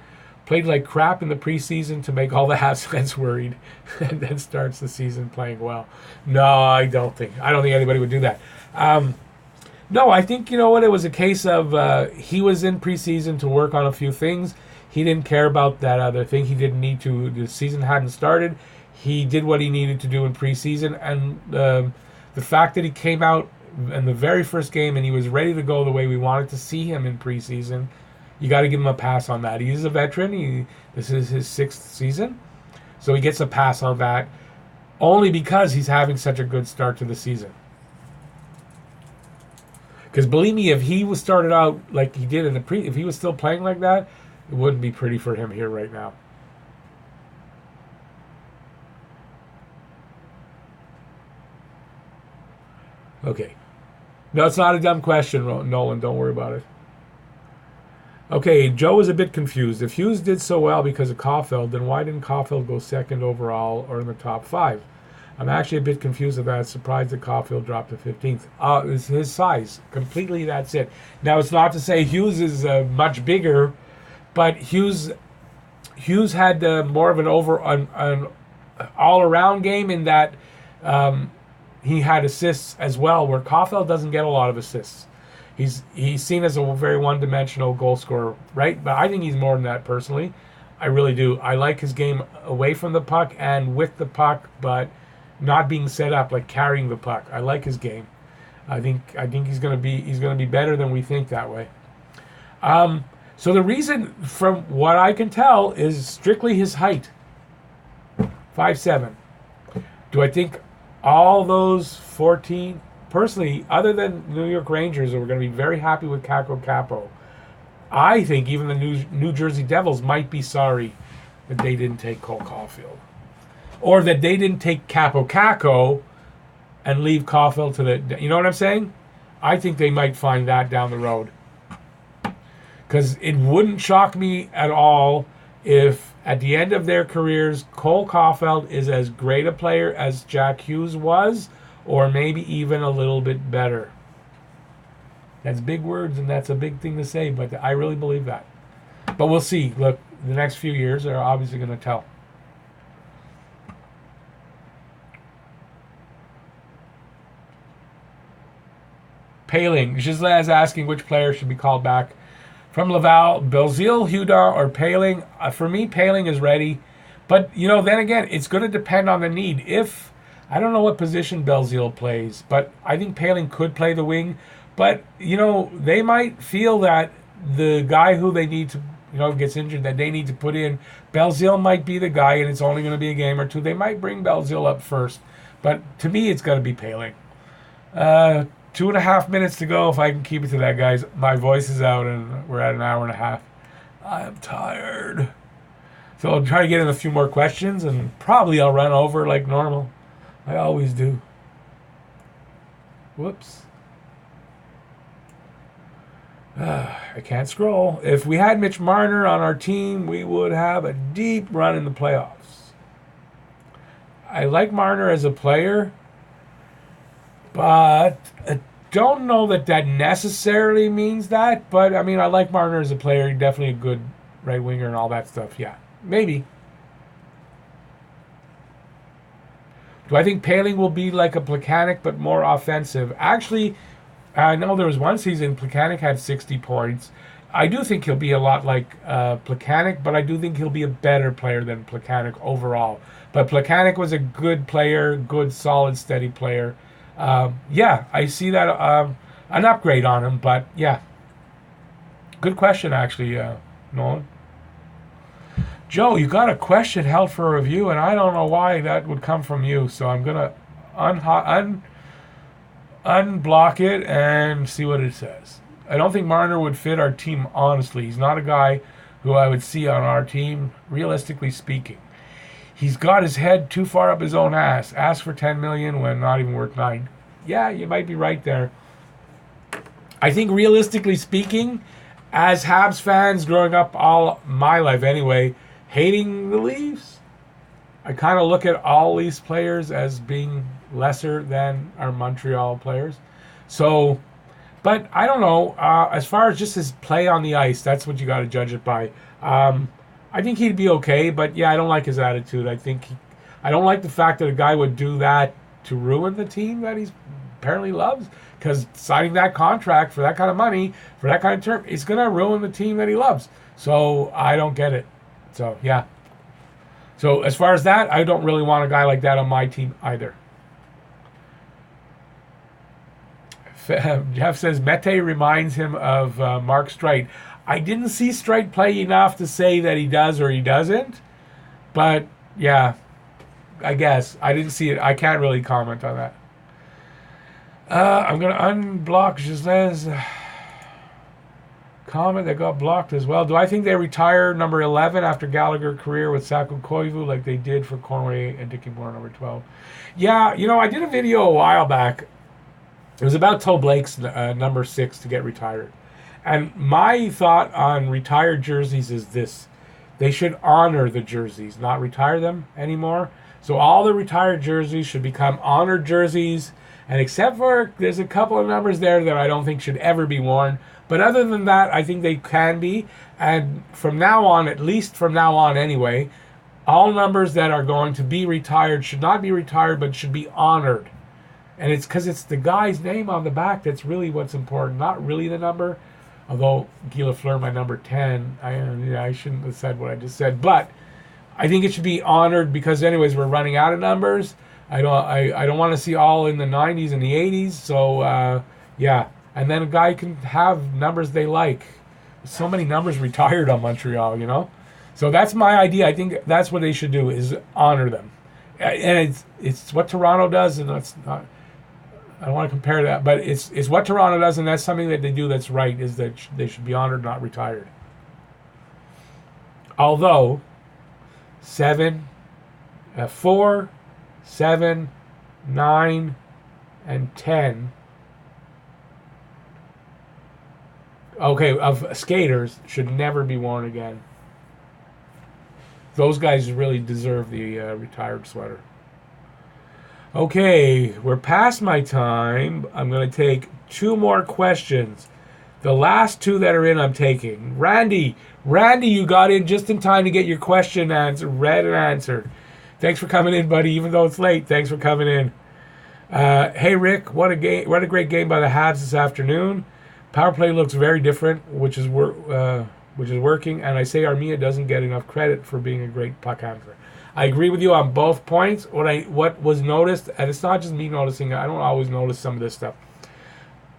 S1: played like crap in the preseason to make all the Habs fans worried and then starts the season playing well? No, I don't think anybody would do that. No, I think, it was a case of he was in preseason to work on a few things. He didn't care about that other thing. He didn't need to. The season hadn't started. He did what he needed to do in preseason, and the fact that he came out in the very first game and he was ready to go the way we wanted to see him in preseason, you got to give him a pass on that. He's a veteran. This is his 6th season, so he gets a pass on that only because he's having such a good start to the season. Because believe me, if he was started out like he did in the if he was still playing like that, it wouldn't be pretty for him here right now. Okay. No, it's not a dumb question, Nolan. Don't worry about it. Okay, Joe is a bit confused. If Hughes did so well because of Caulfield, then why didn't Caulfield go 2nd overall or in the top 5? I'm actually a bit confused about that. Surprised that Caulfield dropped to 15th. It's his size. Completely, that's it. Now, it's not to say Hughes is much bigger, but Hughes had more of an an all-around game in that he had assists as well, where Caulfield doesn't get a lot of assists. He's seen as a very one-dimensional goal scorer, right? But I think he's more than that personally. I really do. I like his game away from the puck and with the puck, but not being set up, like carrying the puck. I like his game. I think he's gonna be better than we think that way. So the reason, from what I can tell, is strictly his height. 5'7". Do I think all those 14? Personally, other than New York Rangers, who are going to be very happy with Capo, I think even the New Jersey Devils might be sorry that they didn't take Cole Caulfield. Or that they didn't take Capo and leave Caulfield to the... You know what I'm saying? I think they might find that down the road. Because it wouldn't shock me at all if, at the end of their careers, Cole Caulfield is as great a player as Jack Hughes was, or maybe even a little bit better. That's big words, and that's a big thing to say, but I really believe that. But we'll see. Look, the next few years are obviously going to tell. Paling. Gisela is asking which player should be called back from Laval. Belzile, Hudon, or Paling. For me, Paling is ready. But, then again, it's going to depend on the need. I don't know what position Belzile plays, but I think Paling could play the wing. But, they might feel that the guy who they need to, gets injured, that they need to put in, Belzile might be the guy, and it's only going to be a game or two. They might bring Belzile up first. But to me, it's got to be Paling. 2.5 minutes to go if I can keep it to that, guys. My voice is out, and we're at an hour and a half. I'm tired. So I'll try to get in a few more questions, and probably I'll run over like normal. I always do. Whoops. I can't scroll. If we had Mitch Marner on our team, we would have a deep run in the playoffs. I like Marner as a player, but I don't know that necessarily means that. But, I like Marner as a player. He's definitely a good right winger and all that stuff. Yeah, maybe. Do I think Paling will be like a Plekanec but more offensive? Actually, I know there was one season Plekanec had 60 points. I do think he'll be a lot like Plekanec, but I do think he'll be a better player than Plekanec overall. But Plekanec was a good player, good, solid, steady player. Yeah, I see that an upgrade on him, but yeah. Good question, actually, Nolan. Joe, you got a question held for review, and I don't know why that would come from you, so I'm going to unblock it and see what it says. I don't think Marner would fit our team, honestly. He's not a guy who I would see on our team, realistically speaking. He's got his head too far up his own ass. Ask for $10 million when not even worth $9 million. Yeah, you might be right there. I think realistically speaking, as Habs fans growing up all my life anyway, hating the Leafs, I kind of look at all Leafs players as being lesser than our Montreal players. So, but I don't know. As far as just his play on the ice, that's what you got to judge it by. I think he'd be okay, but yeah, I don't like his attitude. I don't like the fact that a guy would do that to ruin the team that he's apparently loves, because signing that contract for that kind of money, for that kind of term, is going to ruin the team that he loves. So I don't get it. So, yeah. So as far as that, I don't really want a guy like that on my team either. Jeff says, Mete reminds him of Mark Streit. I didn't see Streit play enough to say that he does or he doesn't. But, yeah, I guess. I didn't see it. I can't really comment on that. I'm going to unblock Giselle's comment that got blocked as well. Do I think they retire number 11 after Gallagher's career with Saku Koivu like they did for Conway and Dickie Moore number 12? Yeah, I did a video a while back. It was about Toe Blake's number 6 to get retired. And my thought on retired jerseys is this. They should honor the jerseys, not retire them anymore. So all the retired jerseys should become honored jerseys. And except for there's a couple of numbers there that I don't think should ever be worn. But other than that, I think they can be. And from now on, at least from now on anyway, all numbers that are going to be retired should not be retired, but should be honored. And it's because it's the guy's name on the back that's really what's important, not really the number. Although Guy Lafleur, my number 10, I shouldn't have said what I just said. But I think it should be honored because anyways, we're running out of numbers. I don't want to see all in the 90s and the 80s. So, yeah. And then a guy can have numbers they like. There's so many numbers retired on Montreal, So that's my idea. I think that's what they should do is honor them. And it's what Toronto does, and that's not... I don't want to compare that, but it's what Toronto does, and that's something that they do that's right, is that they should be honored, not retired. Although, 4, 7, 9, and 10, of skaters should never be worn again. Those guys really deserve the retired sweater. Okay, we're past my time. I'm going to take 2 more questions. The last 2 that are in, I'm taking. Randy, you got in just in time to get your question read and answered. Thanks for coming in, buddy. Even though it's late, thanks for coming in. Hey, Rick, what a great game by the Habs this afternoon. Power play looks very different, which is working. And I say Armia doesn't get enough credit for being a great puck handler. I agree with you on both points. What was noticed, and it's not just me noticing, I don't always notice some of this stuff.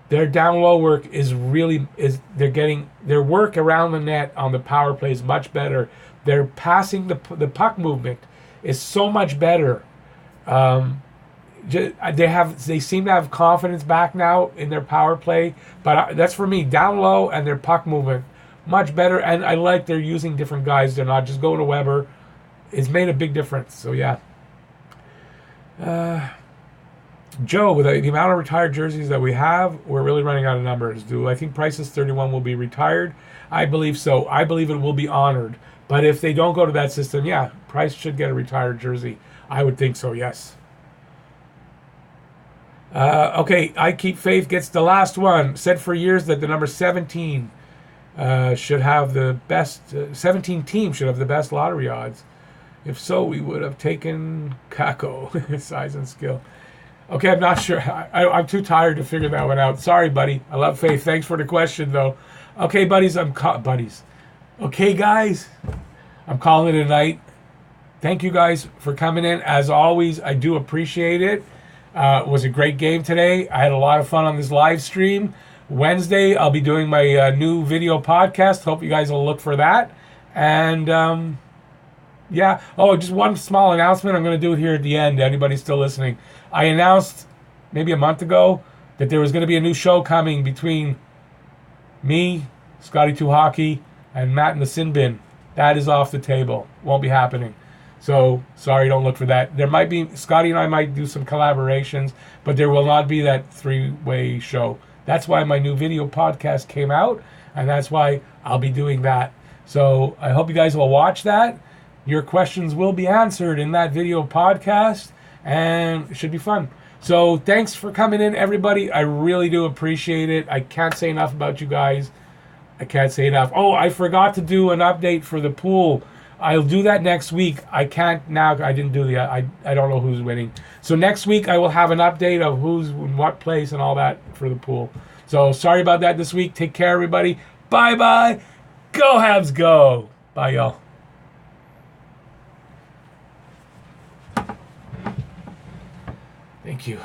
S1: Their down low work they're getting their work around the net on the power play is much better. They're passing the puck movement is so much better. They seem to have confidence back now in their power play, but that's for me. Down low and their puck movement much better, and I like they're using different guys. They're not just going to Weber. It's made a big difference. So, yeah. Joe, with the amount of retired jerseys that we have, we're really running out of numbers. Do I think Price's 31 will be retired? I believe so. I believe it will be honored. But if they don't go to that system, yeah, Price should get a retired jersey. I would think so, yes. Okay, I Keep Faith gets the last one. Said for years that the number 17 should have the best... 17 teams should have the best lottery odds. If so, we would have taken Kako, size and skill. Okay, I'm not sure. I'm too tired to figure that one out. Sorry, buddy. I love Faith. Thanks for the question, though. Okay, buddies. Buddies. Okay, guys. I'm calling it a night. Thank you guys for coming in. As always, I do appreciate it. It was a great game today. I had a lot of fun on this live stream. Wednesday, I'll be doing my new video podcast. Hope you guys will look for that. And... yeah. Oh, just one small announcement. I'm going to do it here at the end. Anybody still listening? I announced maybe a month ago that there was going to be a new show coming between me, Scotty 2 Hockey, and Matt in the Sin Bin. That is off the table. Won't be happening. So, sorry, don't look for that. There might be, Scotty and I might do some collaborations, but there will not be that 3-way show. That's why my new video podcast came out, and that's why I'll be doing that. So, I hope you guys will watch that. Your questions will be answered in that video podcast, and it should be fun. So thanks for coming in, everybody. I really do appreciate it. I can't say enough about you guys. I can't say enough. Oh, I forgot to do an update for the pool. I'll do that next week. I can't now. I didn't do the. I don't know who's winning. So next week I will have an update of who's in what place and all that for the pool. So sorry about that this week. Take care, everybody. Bye bye. Go Habs, go. Bye, y'all. Thank you.